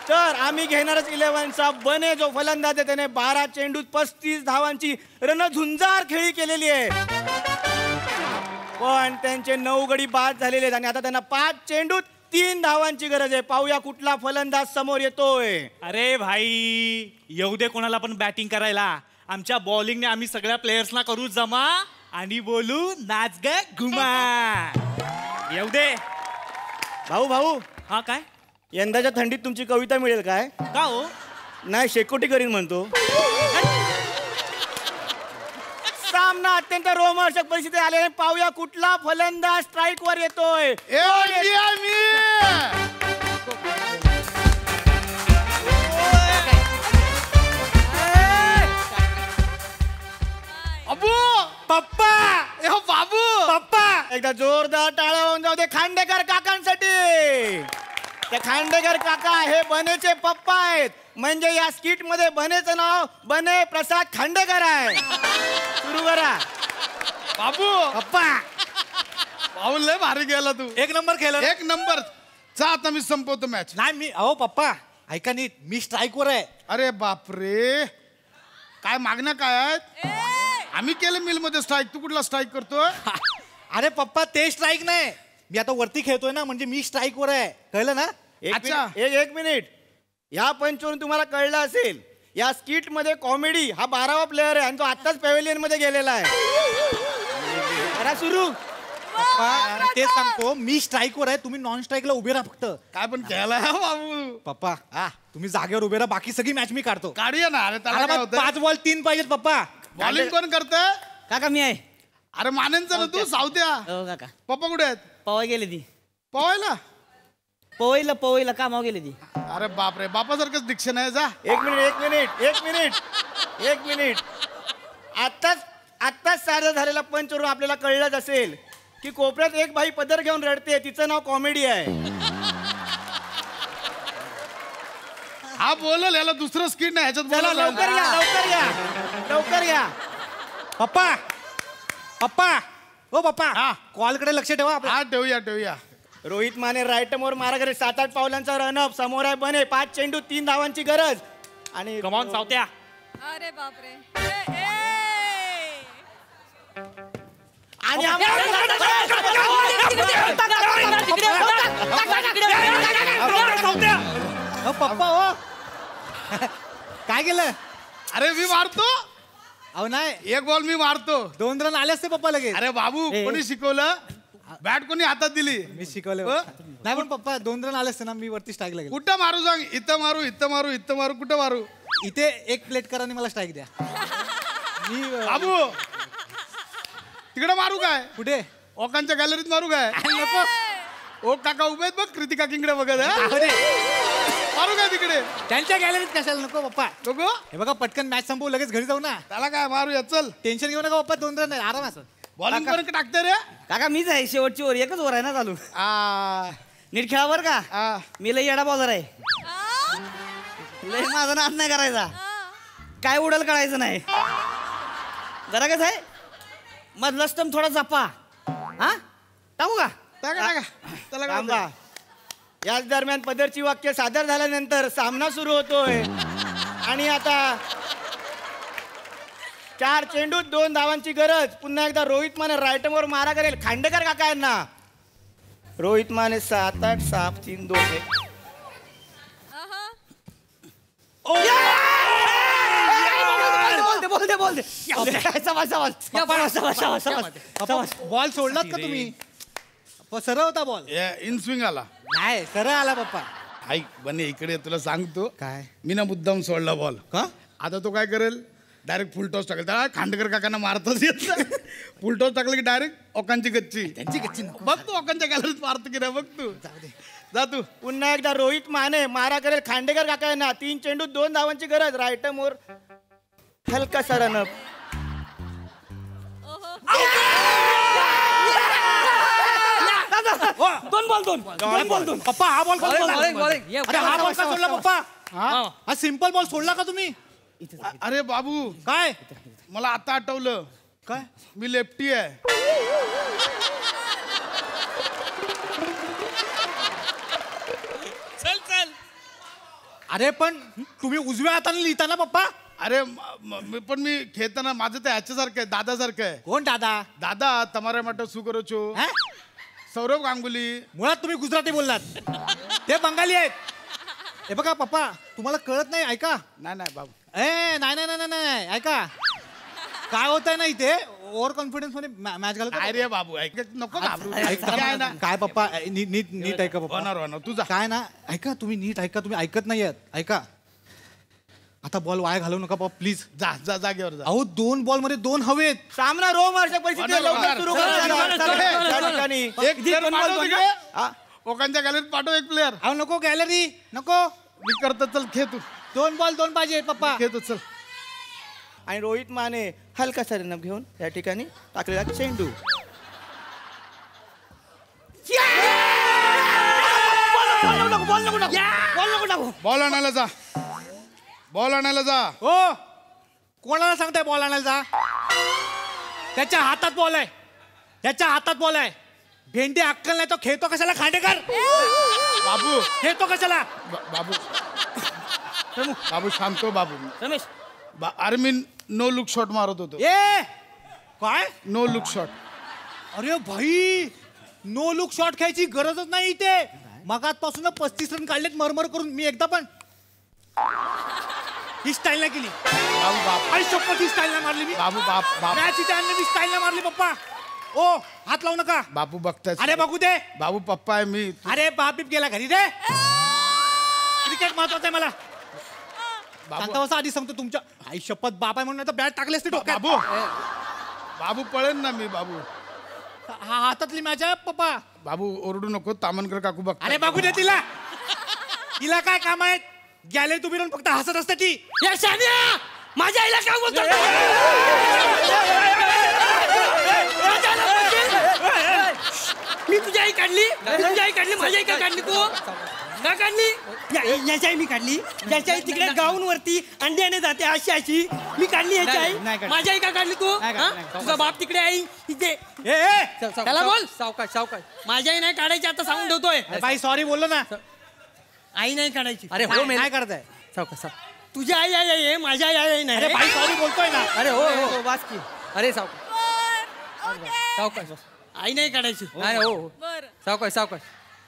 तर आम्ही घेणारच 11चा बने जो फलंदाज आहे त्याने 12 चेंडूत 35 धावांची रणझुंजार खेळी केलेली आहे. पण त्यांचे 9 गडी बाद झालेले आहेत आणि आता त्यांना 5 चेंडूत 3 धावांची गरज आहे. पाहूया कुठला फलंदाज समोर येतोय. अरे भाई, येऊ दे कोणाला पण बॅटिंग करायला. आमच्या बॉलिंगने आम्ही सगळ्या प्लेयर्सना करू जमा आणि बोलू नाच ग घुमा. येऊ दे. भाऊ हा काय, यंदाच्या थंडीत तुमची कविता मिळेल काय? का हो? नाही, शेकोटी करीन म्हणतो. सामना अत्यंत रोमहर्षक परिस्थिती आले. पाहूया कुठला फलंदाज स्ट्राईक वर येतोय. पप्पा एकदा जोरदार टाळ्या होऊन जाऊ दे खांडेकर काकांसाठी. ते खांडेकर काका हे बनेचे पप्पा आहेत. म्हणजे या स्किट मध्ये बनेचं नाव बने प्रसाद खांडेकर आहे. सुरू करा. पप्पा लय भारी गेला तू. 1 नंबर केलं. 1 नंबर. चा आता मी संपवतो मॅच. नाही मी, अहो पप्पा ऐका नीट, मी स्ट्राईक वर आहे. अरे बापरे, काय मागण्या काय आहेत? आम्ही केलं मिल मध्ये स्ट्राईक, तू कुठला स्ट्राईक करतोय? अरे पप्पा ते स्ट्राईक नाही, मी आता वरती खेळतोय ना, म्हणजे मी स्ट्राईक वर आहे. कळलं ना? एक मिनिट. या पंचवरून तुम्हाला कळलं असेल, या स्किट मध्ये कॉमेडी हा 12वा प्लेअर आहे आणि तो आताच पॅव्हेलियन मध्ये गेलेला आहे. करा सुरू. पप्पा तेच सांगतो, मी स्ट्राईक वर आहे, तुम्ही नॉन स्ट्राईकला उभे राहा फक्त. काय पण केला बाबू. पप्पा तुम्ही जागेवर उभे राहा, बाकी सगळी मॅच मी काढतो. काढूया ना. अरे त्याला काय होतं? 5 बॉल 3 पाहिजेत पप्पा. बॉलिंग कोण करतंय? काका मी आहे. अरे मानेंचं ना तू, सावत्या. काका पप्पा कुठे आहेत? पवाय गेली ती. पवायला कामावर गेली ती. अरे बापरे, बापासारखंच डिक्शन आहे. जा. एक मिनिट. आत्ताच साजरा झालेला पंचवरून आपल्याला कळलंच असेल की कोपऱ्यात एक बाई पदर घेऊन रडते, तिचं नाव कॉमेडी आहे. हा बोलल, याला दुसरं स्किट नाही ह्याच्यात. चला लवकर या. पप्पा कॉलकडे लक्ष ठेवा. हा ठेवूया. Rohit Mane right more माराकडे 7-8 पावलांचा run-up. समोर आहे बने 5 चेंडू 3 धावांची गरज. आणि कमॉन सावत्या. अरे बापरे. आणि पप्पा हो काय केलं? अरे मी मारतो. अहो नाही, 1 बॉल मी मारतो. 2 रन आले असते पप्पा लगेच. अरे बाबू, कोणी शिकवलं? बॅट कोणी हातात दिली? मी शिकवलं. नाही पण पप्पा 2 रन आले असते ना, मी वरती स्ट्राईक लागेल. कुठं मारू सांग? इथं मारू कुठं मारू? इथे 1 प्लेट करा आणि मला स्ट्राईक द्या. मी बाबू तिकडे मारू काय? कुठे? ओकांच्या गॅलरीत मारू काय? नको. ओ काका उभे आहेत बघ, कृतिका किंगडे बघत आहे. मारू काय तिकडे? त्यांच्या गॅलरीत कशाला? नको पप्पा. नको. हे बघा पटकन मॅच संपवू, लगेच घरी जाऊ ना. त्याला काय मारूया, चल. टेन्शन घेऊ नका पप्पा, 2 रन आहे, आराम असं. बॉलिंग कोण टाकते रे? काका मीच आहे, शेवटची ओव्हर. एकच ओव्हर आहे ना चालू. नीट खेळा बरं का. मी लई येडा बॉलर आहे. लय माझा नाद नाही करायचा. काय उडल कळायचं नाही. जरा कसं आहे, मधला स्टंप थोडा जपा. टाकू का? टाका. याच दरम्यान पदरची वाक्य सादर झाल्यानंतर सामना सुरू होतोय. आणि आता 4 चेंडूत 2 धावांची गरज. पुन्हा एकदा रोहित माने राईटमवर मारा करेल खांडेकर काका यांना. रोहित माने 7, 8, 7, 3, 2, 1. बोल दे. बॉल सोडलात का तुम्ही सरळ होता बॉल इन स्विंग आला नाही सरळ आला पप्पा. ऐक बने इकडे तुला सांगतो काय मी ना मुद्दाम सोडला बॉल का आता तो काय करेल डायरेक्ट फुल टॉस टाकेल त्याला खांडेकर काकांना मारतच येत फुल टॉस टाकलं की डायरेक्ट ओकांची गच्ची त्यांची गच्ची बघ तू ओकांच्या गॅलरीत मारतो की नाही बघ तू जा तू. पुन्हा एकदा रोहित माने मारा करेल खांडेकर काका यांना. 3 चेंडू 2 धावांची गरज. राईट मोर हलका सा रनअप. दोन बॉल पप्पा हा बॉल अरे हा बॉल का सोडला पप्पा हा सिंपल बॉल सोडला का तुम्ही. अरे बाबू काय मला आता आठवलं काय मी लेफ्टी आहे. चल अरे पण तुम्ही उजव्या हाताने लिहिता ना पप्पा. अरे पण मी खेळताना माझं ते ह्याच्यासारखं आहे दादासारखं आहे. कोण दादा तमारे માટે શું કરો છો सौरभ गांगुली. मुळात तुम्ही गुजराती बोललात ते बंगाली आहेत. हे बघा पप्पा तुम्हाला कळत नाही ऐका. नाही बाबू नाही ऐका काय होत आहे ना इथे ओव्हर कॉन्फिडन्स मध्ये मॅच घालत. अरे बाबू ऐक नको काय पप्पा नीट ऐका पप्पा तुझा काय ना ऐका तुम्ही नीट ऐका तुम्ही ऐकत नाही आहेत ऐका. आता बॉल वाया घालवू नका पप्पा प्लीज. जा जागेवर जा. अहो 2 बॉल मध्ये 2 हवेत. सामना रोमांचक परिस्थिती लवकर सुरू करा. ओकांच्या गॅलरीत पाठव एक प्लेअर. अहो नको गॅलरी नको मी करतो चल खे तू. 2 बॉल 2 पाहिजे पप्पा. खेळतो चल. आणि रोहित माने हलकासा रनअप घेऊन या ठिकाणी टाकलेला चेंडू. बॉल आणायला जा. हो कोणाला सांगताय बॉल आणायला जा. त्याच्या हातात बॉल आहे भेंडी अक्कल नाही तो खेळतो कशाला खांडेकर. बाबू खेळतो कशाला बाबू शांतो बाबू. रमेश अरे मी नो लुक शॉट मारत होतो. काय नो लुक शॉट. अरे भाई नो लुक शॉट खेळायची गरजच नाही इथे. मगातपासून 35 रन काढलेत मरमर करून. मी एकदा पण ही स्टाईल नाही केली. आई शपथ ही स्टाईल नाही मारली मी. बाबू मॅच इथे आणली मी स्टाईल नाही मारली पप्पा. ओ हात लावू नका. बाबू बघताय. अरे बघू दे. बाबू पप्पा आहे मी. अरे बापीप गेला घरी रे. क्रिकेट महत्वाचं आहे मला. शांत बसा आधी सांगतो तुमच्या आई शपथ बाप आहे म्हणून बॅट टाकले असते डोक्यात. बाबू पळेन ना मी. बाबू हातातली मॅच आहे पप्पा. बाबू ओरडू नको तामनकर काकू बघ. अरे बघू दे तिला. तिला काय काम आहेत गॅलरीत उभी राहून फक्त हसत असते ती. माझ्या आईला काय बोलतो. मी तुझी आई काढली माझी आई का काढली तू का काढली. याची आई मी काढली. याची आई तिकडे गाऊन वरती अंड्याने जाते अशी मी काढली याची आई. माझी आई का काढली तू. तुझा बाप तिकडे आई तिथे त्याला बोल. सावकाश माझी आई नाही काढायची आता सांगून ठेवतोय. बाई सॉरी बोललो ना. आई नाही काढायची. अरे हो मी काय करताय. सावकाश तुझी आई आहे माझी आई नाही. अरे बाई सॉरी बोलतोय ना. अरे हो वाच की. अरे सावकाश आई नाही काढायची. अरे हो सावकाश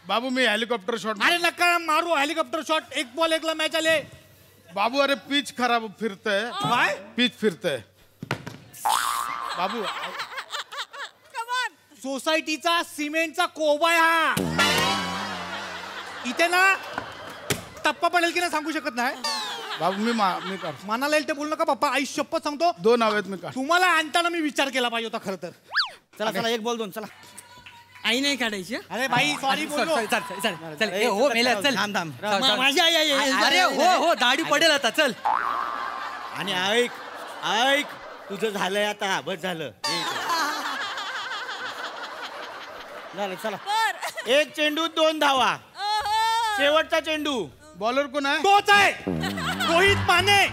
बाबू मी हेलिकॉप्टर शॉट. अरे नका मारू हेलिकॉप्टर शॉट. 1 बॉल 1 ला मॅच आले. बाबू अरे पिच खराब फिरतय. काय पिच फिरतय बाबू. सोसायटीचा सिमेंटचा कोबा आहे हा. इथे ना टप्पा पडेल की नाही सांगू शकत नाही. बाबू मी मनाला येईल ते बोलू नका पप्पा. आई शपथ सांगतो 2 हवेत मी तुम्हाला आणताना मी विचार केला पाहिजे होता खरं तर. चला 1 बॉल 2 चला. आई नाही काढायची. अरे बाई सॉरी बोललो. चल माझी आई. अरे हो दाढी पडेल आता चल. आणि ऐक तुझं झालंय आता बस झालं. चला 1 चेंडू 2 धावा. शेवटचा चेंडू. बॉलर कोण आहे. तोच आहे रोहित माने.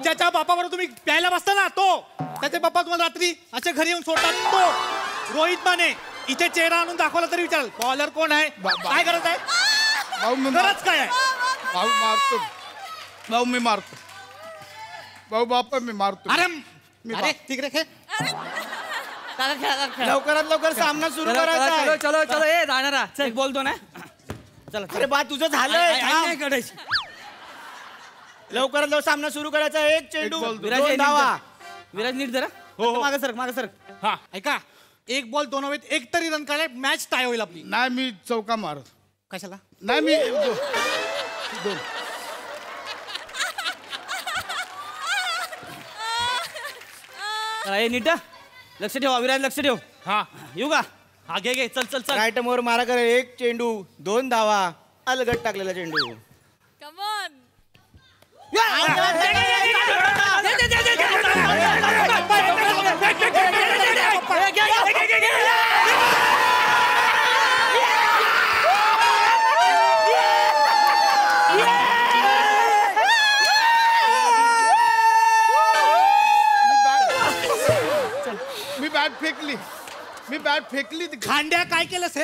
ज्याच्या बापाबरोबर तुम्ही प्यायला बसता ना तो. त्याचे बाप्पा तुम्हाला रात्री असे घरी येऊन सोडतात तो रोहित माने. इथे चेहरा आणून दाखवला तरी विचाराल बॉलर कोण आहे काय करत आहे. गरज काय आहे. भाऊ मारतो. भाऊ मी मारतो. भाऊ बाप्पा मी मारतो. अरे तिकडे खेळ. लवकरात लवकर सामना सुरू करायचा आहे. चलो चलो ए जाणारा एक बोलतो ना चला अरे बा तुझं झालंय थांब. लवकरात लवकर सामना सुरू करायचा आहे. एक चेंडू दोन धावा. विराज नीट जरा मागे सर हा ऐका 1 बॉल 2 हवेत 1 तरी रन काढाय मॅच टाय होईल आपली. नाही मी चौका मारत. कशाला नाही मी दोन. नीट लक्ष ठेवा विराज लक्ष ठेव. हा येऊ का हा घे चल चल चल. राईट मोर मारा कर. एक चेंडू 2 धावा. अलगट टाकलेला चेंडू. Come on. मी बॅट फेकली खांड्या काय केलंस हे.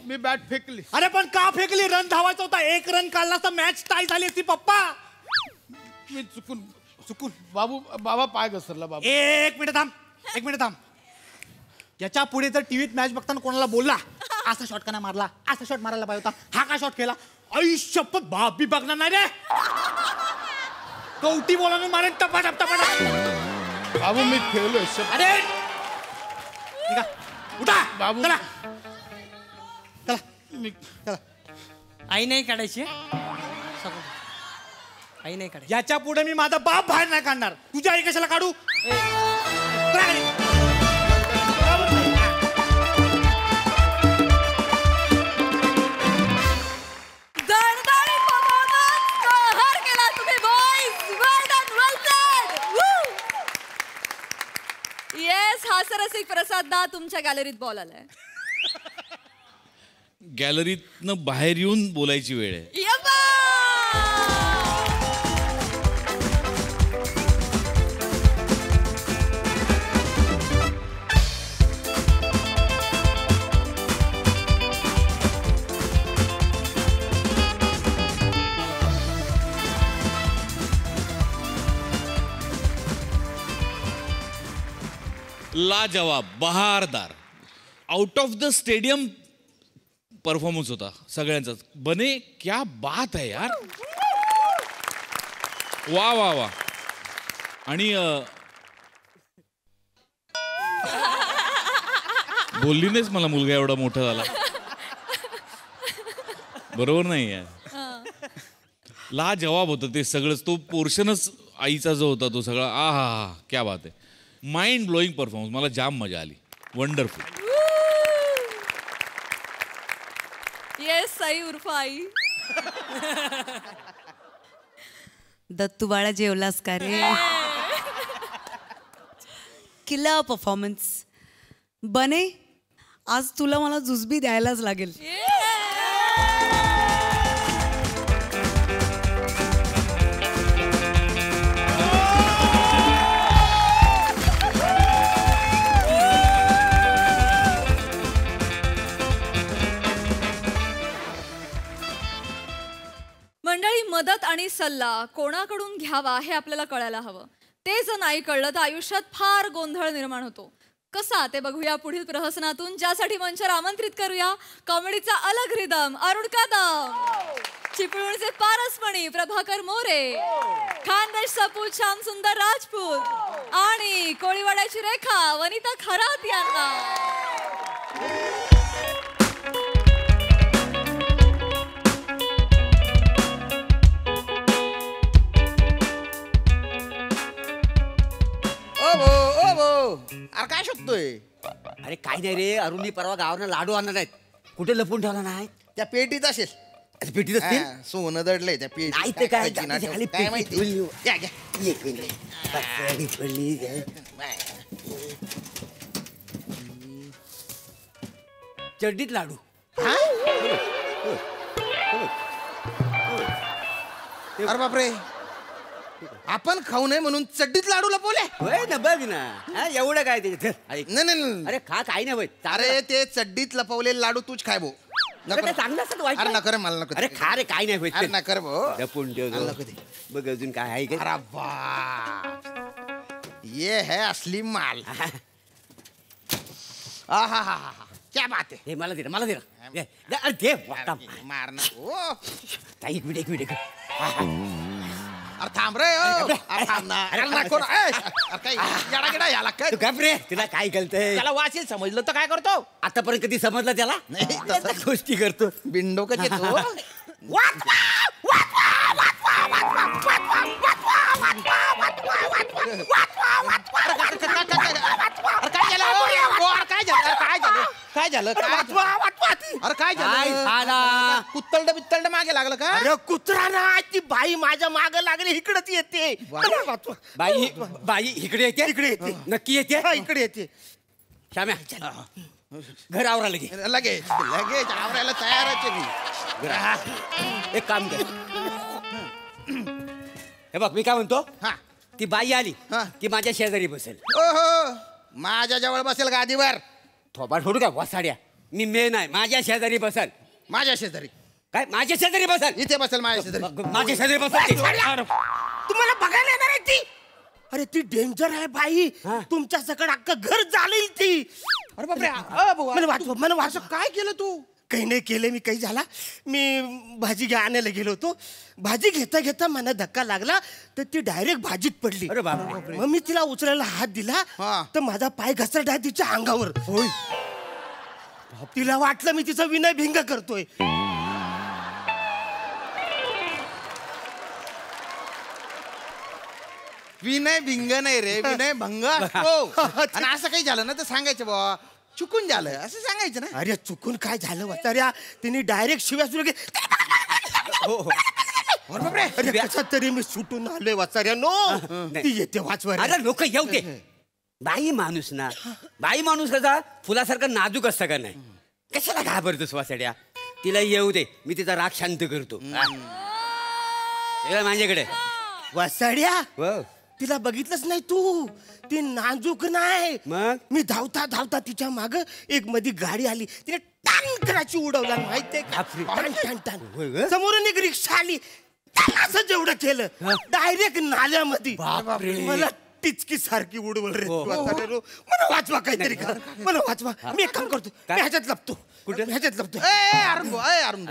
मी बॅट फेकली. अरे पण का फेकली. रन धावायचा होता. 1 रन काढला तर मॅच टाय झाली असती पप्पा. मी चुकून बाबा पाय घसरला बाबा. एक मिनिट थांब. याच्या पुढे जर टीव्हीत मॅच बघताना कोणाला बोलला असा शॉट का नाही मारला असा शॉट मारायला पाहिजे होता हा का शॉट केला आयुष्यपत बाप बी बघणार नाही रे. कवटी बोलाने मारेन टपाटप. बाबू मी खेळलोय. अरे उठा बाबू चला आई नाही काढायची. आई नाही काढायची. याच्या पुढे मी माझा बाप बाहेर नाही काढणार. तुझी आई कशाला काढू. येस हास्यरसिक प्रसाद दा तुमच्या गॅलरीत बॉल आलाय. गॅलरीतनं बाहेर येऊन बोलायची वेळ आहे. लाजवाब बहारदार out of the stadium performance होता सगळ्यांचाच. बने क्या बात है यार. वा वा वा. आणि बोलली नाहीस मला मुलगा एवढा मोठा झाला. बरोबर नाही यार. लाजवाब होतं ते सगळंच. तो पोर्शनच आईचा जो होता तो सगळा आहा क्या बात आहे. Mind blowing performance. मला जाम मजा आली. वंडरफुल. येस साई उर्फ आई. दत्तू बाळा जेवलास का रे. किल्ला परफॉर्मन्स. बने आज तुला मला जुजबी द्यायलाच लागेल. मंडळी मदत आणि सल्ला कोणाकडून घ्यावा हे आपल्याला कळायला हवं. ते जर नाही कळलं तर आयुष्यात फार गोंधळ निर्माण होतो. कसा ते बघूया पुढील प्रहसनातून, ज्यासाठी मंचावर आमंत्रित करूया कॉमेडीचा अलग रिदम अरुण कदम, चिपळूणचे पारसमणी प्रभाकर मोरे, खानदेश सपूत श्याम सुंदर राजपूत आणि कोळीवाड्याची रेखा वनिता खरात यांना. अरे काय शोधतोय. अरे काय नाही रे, अरुणनी परवा गावानं लाडू आणणार आहेत. कुठे लपून ठेवला नाही. त्या पेटीत असेल. पेटीत असतील. सोनं दडलंय त्या पेटीत. नाही ते काय काय माहिती. चड्डीत लाडू. अरे बापरे, आपण खाऊ नये म्हणून चड्डीत लाडू लपवले. होय ना, बघ ना एवढं काय ते. नाही अरे खा, काय नाही. अरे ते चड्डीत लपवलेले लाडू तूच खाय भो. चांगलं असत वाईट. अरे नकर मला नको. अरे खा रे, काय नाही. अरे नकर भो. लपून ठेव. बघ अजून काय आहे का. अरे बाप, ये है असली माल. हा हा हा हा क्या बात आहे. हे मला दे मला दे अरे दे मार ना ओ एक मिनिट अरे थांब रे अरे थांब ना अरे नको ना काय येडा गेडा याला काय तू गप रे तुला काय कळतंय त्याला वाचेल समजलं तर काय करतो आतापर्यंत कधी समजलं त्याला नाही तसं गोष्टी करतो बिंडो का येतो काय झालं अरे काय झालं कुत्तलड बित्तलड मागे लागलं का अरे कुत्रा ना ती बाई माझ्या माग लागली इकडच येते बाई बाई इकडे येते नक्की येते इकडे येते श्याम्या घर आवरा लगे लगेच आवरायला तयारच आहे. एक काम कर हे बघ मी काय म्हणतो ती बाई आली ती माझ्या शेजारी बसेल. ओहो माझ्या जवळ बसेल गादीवर थोबा ठोडू का वसाड्या मी मेन आहे माझ्या शेजारी बसेल. माझ्या शेजारी काय माझ्या शेजारी बसेल इथे बसेल माझ्या शेजारी माझ्या शेजारी बसेल. तुम्हाला बघायला येणार आहे ती. अरे ती डेंजर आहे बाई तुमच्या सकड अख्खं घर चालेल ती. अरे बापरे मला वाचव काय केलं तू. काही नाही केलं मी. काही झाला मी भाजी आणायला गेलो होतो. भाजी घेता घेता मला धक्का लागला तर ती डायरेक्ट भाजीत पडली. अरे बापरे. मग मी तिला उचलायला हात दिला तर माझा पाय घसरला तिच्या अंगावर. तिला वाटलं मी तिचा विनय भिंग करतोय. विनय भिंग नाही रे विनय भंग असतो. आणि असं काही झालं ना तर सांगायचं बाबा चुकून झालं असं सांगायचं ना. अरे चुकून काय झालं वाचाऱ्या तिने डायरेक्ट शिव्या सुरू अरे कशा तरी मी सुटून आलोय वाचाऱ्या नो ती येते वाचवा. अरे लोक येऊ दे. बाई माणूस ना बाई माणूस कसा फुलासारखा नाजूक असतं का नाही. कशाला घाबरतोस वासाड्या. तिला येऊ दे मी तिचा राग शांत करतो. माझ्याकडे वासाड्या तिला बघितलंच नाही तू. ती नाजूक नाही. मग मी धावता धावता तिच्या माग एक मध्ये गाडी आली तिने टांग कराची उडवला माहितीये का. समोरून एक रिक्षा आली असं जेवढं केलं डायरेक्ट नाल्यामध्ये मला टिचकी सारखी उडवल रे. मला वाचवा काहीतरी कर मला वाचवा. मी एक काम करतो मी ह्याच्यात लपतो. कुठे ह्याच्यात लपतो.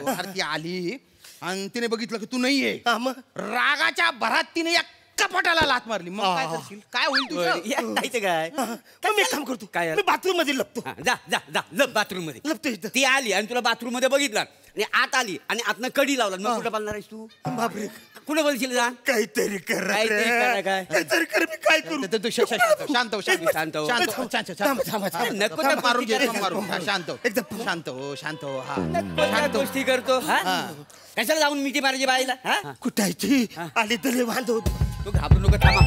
अरे ती आली आणि तिने बघितलं की तू नाहीये. मग रागाच्या भरात तिने या कपाटाला लात मारली. मग काय करशील. काय होईल तुझं काय मी एक काम करतो काय मी बाथरूम मध्ये लपतो. जा जा जा लप बाथरूम मध्ये लपतो इथं. ती आली आणि तुला बाथरूम मध्ये बघितलं आणि आत आली आणि आतनं कडी लावला. मग कुठं बोलणार आहेस तू. बापरे कुठे बोलशील जा काहीतरी कर काहीतरी कर. मी काय करू. शांत हो शांत हो नको मारून घे शांत एकदम शांत हो शांत हो. हा गोष्टी करतो कशाला जाऊन मिठी मारायची बाईला. कुठायची आली तरी बांधव. तू घाबरू नको थांबा.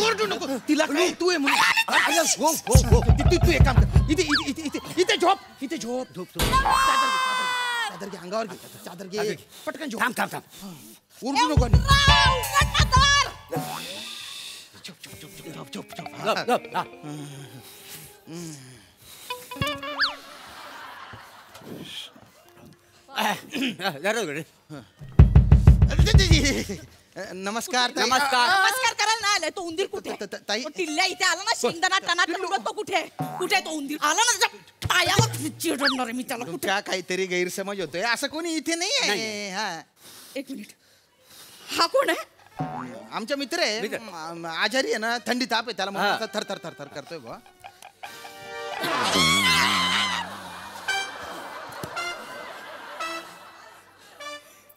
ओरडू नको तिला काय तू आहे म्हणून. तू एक काम कर इथे झोप इथे झोप चादर घे अंगावर घे चादर घे पटकन झोप. थांब थांब थांब ओरडू नको. नमस्कार नमस्कार नमस्कार करायला नाही आलाय. तो उंदीर कुठे. ताई टिल्ल्या इथे आला ना शेंगदाणा टना तो कुठे कुठे तो उंदीर आला ना पायावर चिरडणार मी त्याला. तुमच्या काहीतरी गैरसमज होतोय. असं कोणी इथे नाही आहे. हा एक मिनिट हा कोण आहे. आमचा मित्र आहे. आजारी आहे ना थंडी ताप आहे त्याला म्हणून थर थर थर थर करतोय बा.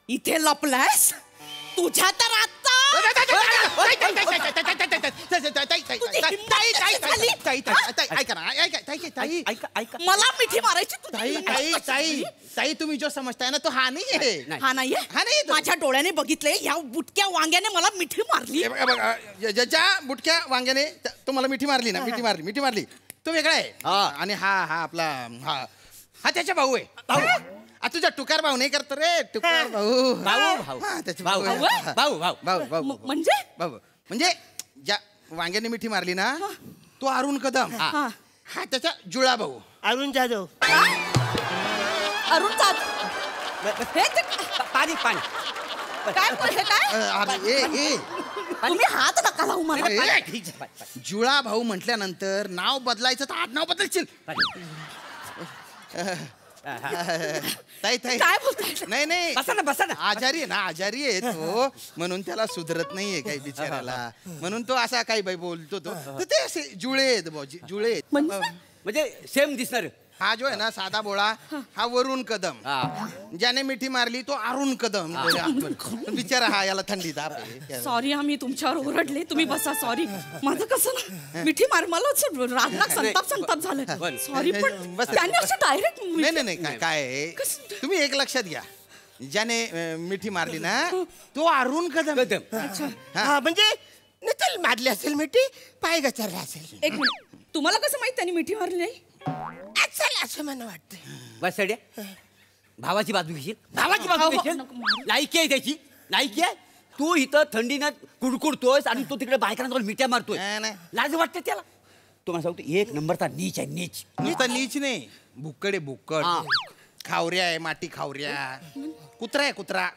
इथे लपलायस तुझ्या तर आता मला मिठी मारायची. ताई तुम्ही जो समजताय ना तो हा नाहीये. हा नाहीये. माझ्या डोळ्याने बघितले या बुटक्या वांग्याने मला मिठी मारली. ज्याच्या बुटक्या वांग्याने तुम्हाला मिठी मारली ना मिठी मारली तो वेगळा आहे. आणि हा आपला हा त्याचा भाऊ आहे. तुझा टुकार भाऊ नाही करतो रे. टुकार भाऊ भाऊ म्हणजे ज्या वांग्याने मिठी मारली ना तो अरुण कदम. हा त्याचा जुळा भाऊ अरुण जाधव. अरुण जाधव पाणी पाणी काय अरे तुम्ही हात नका लावू मला. जुळा भाऊ म्हटल्यानंतर नाव बदलायचं तर आडनाव बदलशील. ताई काय बोलताय? नाही बसा ना. आजारी आहे ना, आजारी आहे तो, म्हणून त्याला सुधरत नाहीये काही बिचाराला, म्हणून तो असा काही बाई बोलतो तो. तर ते असे जुळे आहेत भाऊजी, जुळे आहेत. म्हणजे सेम दिसणार. हा जो आहे ना साधा बोळा, हा वरुण कदम. ज्याने मिठी मारली तो अरुण कदम. बिचारा हा, याला थंडी ताप आहे. सॉरी आम्ही तुमच्यावर ओरडले, तुम्ही बसा. सॉरी. माझं कसं ना मिठी मार मला रागला संताप झालं. सॉरी पण त्यांनी असं डायरेक्ट. नाही काय आहे, तुम्ही एक लक्षात घ्या, ज्याने मिठी मारली ना तो अरुण कदम. म्हणजे नसेल मारली असेल मिठी, पाय घसरला असेल. एक मिनिट, तुम्हाला कसं माहित त्यांनी मिठी मारली नाही? असं मला वाटतं. बसड्या भावाची बाजू घेशील, भावाची बाजू घेशील. लायकी आहे त्याची, लायकी आहे. तू इथं थंडीनं कुडकुडतोयस आणि तू तिकडे बायकांना मिठ्या मारतोय. लाज वाटते त्याला. तुम्हाला सांगतो एक नंबरचा नीच आहे, नीच. नुसता नीच नाही, भुक्कड, खावऱ्या आहे, माटी खावऱ्या, कुत्रा आहे, कुत्रा.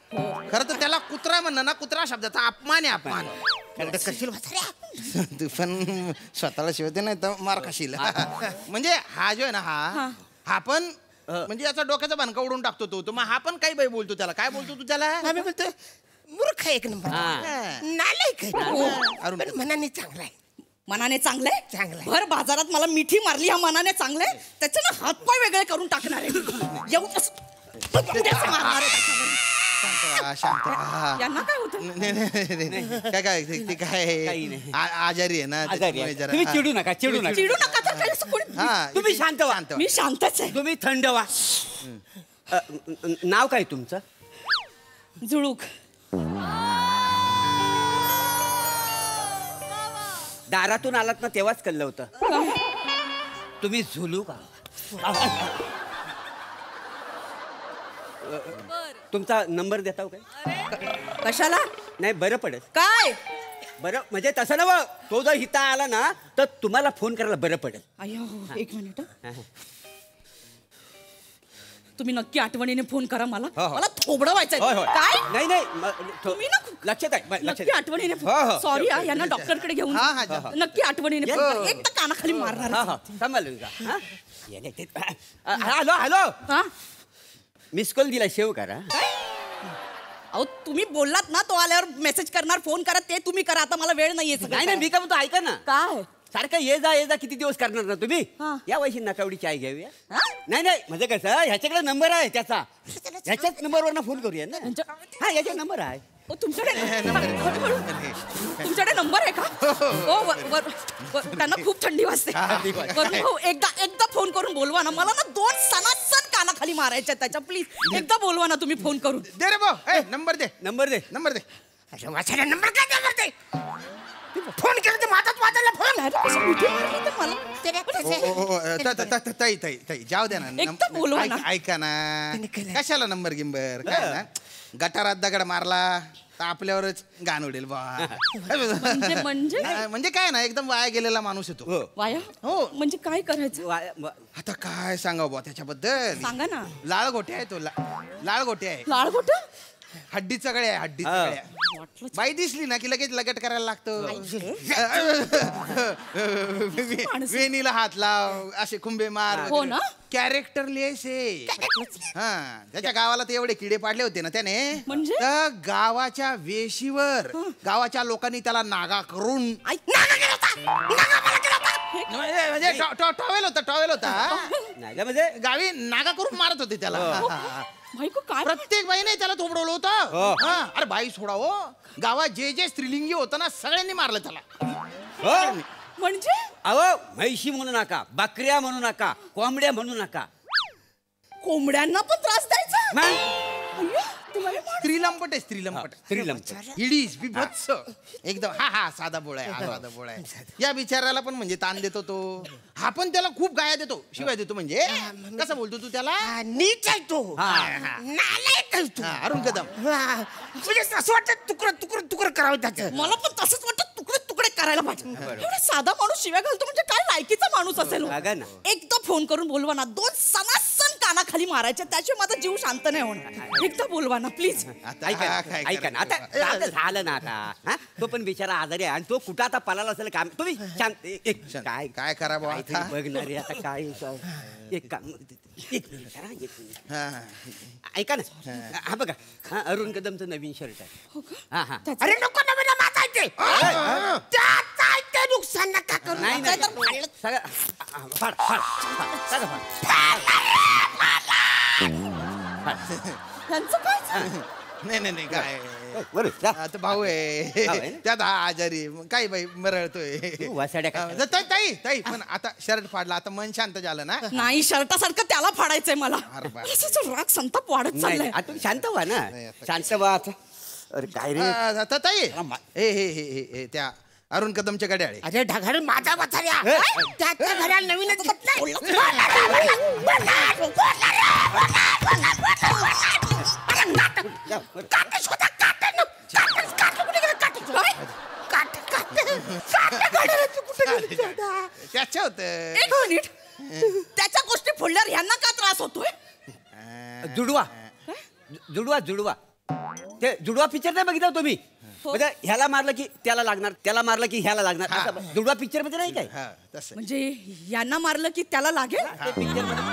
खरं तर त्याला कुत्रा म्हणणं ना, कुत्रा शब्दाचा अपमान आहे, अपमान. तू पण स्वतःला शिवते नाही तर मार खाशील. म्हणजे हा जो आहे ना, हा पण म्हणजे याचा डोक्याचा भानका उडून टाकतो तो. मग हा पण काही बाई बोलतो त्याला. काय बोलतो तू त्याला? आम्ही बोलतो मूर्ख एक नंबर, नालायक आहे, मनाने चांगला आहे. मनाने चांगलंय. भर बाजारात मला मिठी मारली, ह्या मनाने चांगलंय. त्याचे ना हातपाय वेगळे करून टाकणार आहे. शांत. यांना काय होतं? काय ते काय आजारी आहे ना, तुम्ही चिडू नका. तुम्ही शांत व्हा. मी शांतच आहे. तुम्ही थंड व्हा. नाव काय तुमचं? जुळूक. दारातून आलात ना तेव्हाच कळलं होतं. तुम्ही झुलू का? तुमचा नंबर देता काय? कशाला? नाही, बरं पडेल. काय बरं म्हणजे तसं नव, तो जर हिता आला ना तर तुम्हाला फोन करायला बरं पडेल. एक मिनिट, तुम्ही नक्की आठवणीने फोन करा मला. मला थोबडं व्हायचंय. काय? नाही तुम्ही ना लक्षात आहे, नक्की आठवणीने. सॉरी यांना डॉक्टरकडे घेऊन नक्की आठवणीने. एक तर कानाखाली मारणार. सांभाळून का? हॅलो, मिस कॉल दिला, सेव्ह करा. अहो तुम्ही बोललात ना, तो आल्यावर मेसेज करणार, फोन करा, ते तुम्ही करा. आता मला वेळ नाहीये. नाही मी काय म्हणतो, ऐका ना. काय सारखं ये जा किती दिवस करणार ना तुम्ही? या वयशी नका एवढी चाय घेऊया. नाही म्हणजे कसं, ह्याच्याकडे नंबर आहे त्याचा, ह्याच्याच नंबरवर ना फोन करूया ना. हा, याचा नंबर आहे. तुमच्याकडे नंबर आहे का? त्यांना खूप थंडी वाजते. एकदा फोन करून बोलवा ना. मला ना 2 सणासण कानाखाली मारायच्या त्याच्या. प्लीज एकदा बोलवा ना तुम्ही फोन करून. दे रे भाऊ, नंबर दे. नंबर दे. नंबर दे. नंबर काय नंबर दे? फोन केला तर माझाच वाजला फोन. ताई जाऊ द्या ना. ऐका ना, कशाला नंबर गिंबर? काय ना, गटारात दगड मारला तर आपल्यावरच गाण उडेल बा. म्हणजे काय ना, एकदम वाया गेलेला माणूस येतो. वाया? हो. म्हणजे काय करायचं आता? काय सांगावं बा त्याच्याबद्दल? सांगा ना. लाळगोटे आहे तो, लाळगोटे आहे. लाळगोट? हड्डी चगळे आहे, हड्डी चगळ्या. बाई दिसली ना की लगेच लगट करायला लागतं. वेणीला हात लाव, असे खुंबे मार. हो ना. कॅरेक्टर लेस आहे. हा, त्याच्या गावाला ते एवढे किडे पाडले होते ना त्याने. म्हणजे गावाच्या वेशीवर गावाच्या लोकांनी त्याला नागा करून, म्हणजे टॉवेल होता म्हणजे गावी नागा करून मारत होते त्याला. प्रत्येक बाईने त्याला थोबडवलं होतं. अरे बाई सोडा हो, गावात जे स्त्रीलिंगी होतं ना सगळ्यांनी मारलं त्याला. म्हणजे अहो, म्हैशी म्हणू नका, बकऱ्या म्हणू नका, कोंबड्या म्हणू नका. कोंबड्यांना पण त्रास द्यायचा? स्त्रीलंपट आहे, स्त्रीलंपट. हिडीस बिभत्स एकदम. हा साधा बोळा आहे, साधा बोळा आहे. या बिचाराला पण म्हणजे ताण देतो तो. हा पण त्याला खूप गाया देतो, शिवाय देतो. म्हणजे कसं बोलतो तू त्याला? नीच आहे तो, नालायक आहे तो. अरुण कदम म्हणजे असं वाटतं तुकडं करावं त्याचं. मला पण तसंच वाटतं, तुकडे करायला पाहिजे. एवढा साधा माणूस शिव्या घालतो म्हणजे काय लायकीचा माणूस असेल. एकदा फोन करून बोलवा ना, 2 सनासन कानाखाली मारायचे, त्याशिवाय माझा जीव शांत नाही होणार. एकदा बोलवा ना प्लीज. ऐका ना, आता झालं ना आता. हा, तो पण बिचारा आजारी आहे आणि तो कुठं आता पळाला असेल काम. तुम्ही शांत काय काय करा बाबा बघणारे आता काय एक काम. एक मिनिट ऐका ना. हा बघा, हा अरुण कदमचं नवीन शर्ट आहे. हा हा. अरे नको नवीन माझा ऐकते. त्याचा ऐकते नुकसान नका करू. नाही नाही सगळं फाड फाड सगळं नाही नाही नाही काय आता भाऊ आहे त्यात हा आजारी काही बाई मरळतोय. ताई ताई पण आता शर्ट फाडला, आता मन शांत झालं ना. नाही, शर्टासारखं त्याला फाडायचंय मला. राग संताप वाढत चाललाय. शांत व्हा ना, शांत व्हा. अरे काय रे ताई, हे त्या अरुण कदमच्या गड्याळे. अरे ढगाळ माझा बचाऱ्या त्याच्या घराला नवीनच त्याच्या होत. एक मिनिट, त्याच्या गोष्टी फोडल्यावर ह्यांना का त्रास होतोय? जुडवा जुडवा जुडवा ते जुडवा पिक्चर नाही बघितला तुम्ही? म्हणजे ह्याला मारलं की त्याला लागणार, त्याला मारलं की ह्याला लागणार. जुडवा पिक्चर मध्ये नाही काय? म्हणजे यांना मारलं की त्याला लागेल. पिक्चर मध्ये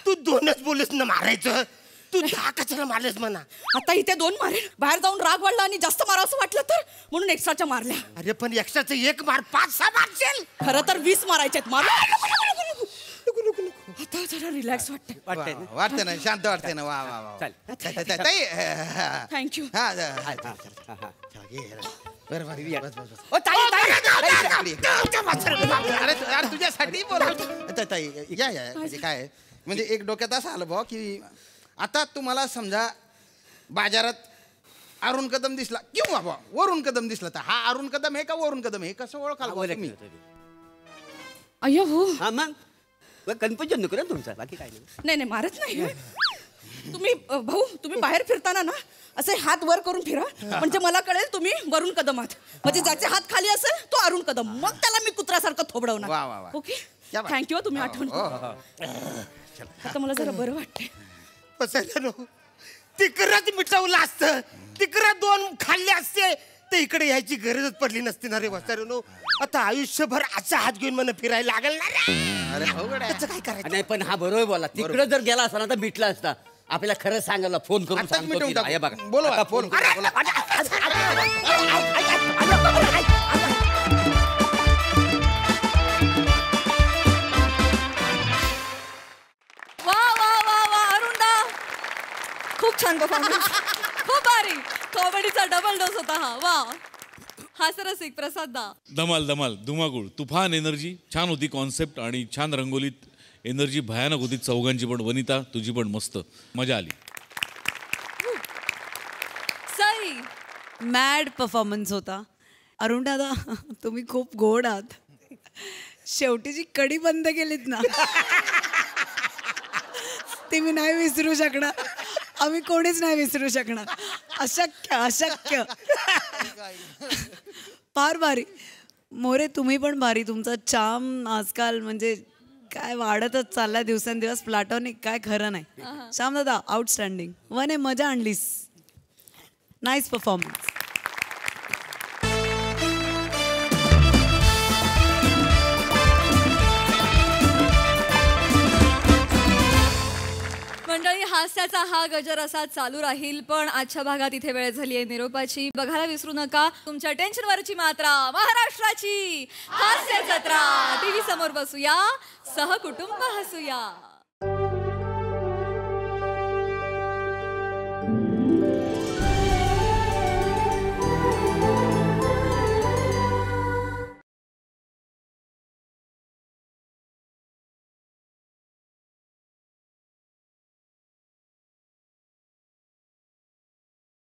तू 2च बोलस ना मारायचं, तू 10 कशाला मारलेस म्हणा. आता इथे 2 मारेल, बाहेर जाऊन राग वाढला आणि जास्त मारा असं वाटलं तर म्हणून एक्स्ट्राच्या मारल्या. अरे पण एक्स्ट्राचं 1 मार 5-6 मारशील. खरं तर 20 मारायचे मार. आता जरा रिलॅक्स वाटतंय ना, शांत वाटतंय ना. वा वा वा. थँक्यू. अरे तुझ्यासाठी काय म्हणजे एक डोक्यात असं आलं भाऊ की आता तुम्हाला समजा बाजारात अरुण कदम दिसला किंवा बाबा वरुण कदम दिसला, तर हा अरुण कदम आहे का वरुण कदम आहे, कसं ओळखाल तुम्ही? अय्यो हो. हा मग कन्फ्युजन नको ना तुमचं, बाकी काय नाही. नाही मारत नाही तुम्ही. भाऊ तुम्ही बाहेर फिरताना ना असे हात वर करून फिरा, म्हणजे मला कळेल तुम्ही वरुण कदम आहात. म्हणजे ज्याचे हात खाली असेल तो अरुण कदम, मग त्याला मी कुत्र्यासारखं थोबडवणार. Okay, thank you. तुम्ही आठवण. आता मला जरा बरं वाटतंय. तिकडच मिटवलं असतं, तिकडं 2 खाल्ले असते तर इकडे यायची गरजच पडली नसती ना रे वसारेनो. आता आयुष्यभर असा हात घेऊन मला फिरायला लागल ना रे. अरे काय करायचं? नाही पण हा बरोबर बोला. तिकडं जर गेला असता ना तर मिटला असता. आपल्याला खरं सांगायला फोन करून सांगतो. बघा बोलवा फोन. खूप छान परफॉर्मन्स, खूप भारी. कॉमेडीचा डबल डोस होता हा. वा, हास्यरसिक प्रसाद दा. धमाल धमाल धुमाकूळ तुफान एनर्जी. छान होती कॉन्सेप्ट आणि छान रंगोलीत एनर्जी भयानक होती चौघांची पण. वनिता तुझी पण मस्त, मजा आली. सई मॅड परफॉर्मन्स होता. अरुण दादा तुम्ही खूप गोड आहात. शेवटी जी कडी बंद केलीत ना ती मी नाही विसरू शकणार. आम्ही कोणीच नाही विसरू शकणार. अशक्य अशक्य. फार भारी. मोरे तुम्ही पण भारी. तुमचा चाम आजकाल म्हणजे काय वाढतच चाललाय दिवसेंदिवस. प्लॅटॉनिक काय खरं नाही. श्याम दादा आउटस्टँडिंग. वने मजा आणलीस. Nice performance. मंडळी, हास्याचा हा गजर असा चालू राहील, पण आजच्या भागात इथे वेळ झाली आहे निरोपाची. बघायला विसरू नका तुमच्या टेन्शनवरची मात्रा, महाराष्ट्राची हास्य जत्रा. टीव्ही समोर बसूया, सहकुटुंब हसूया.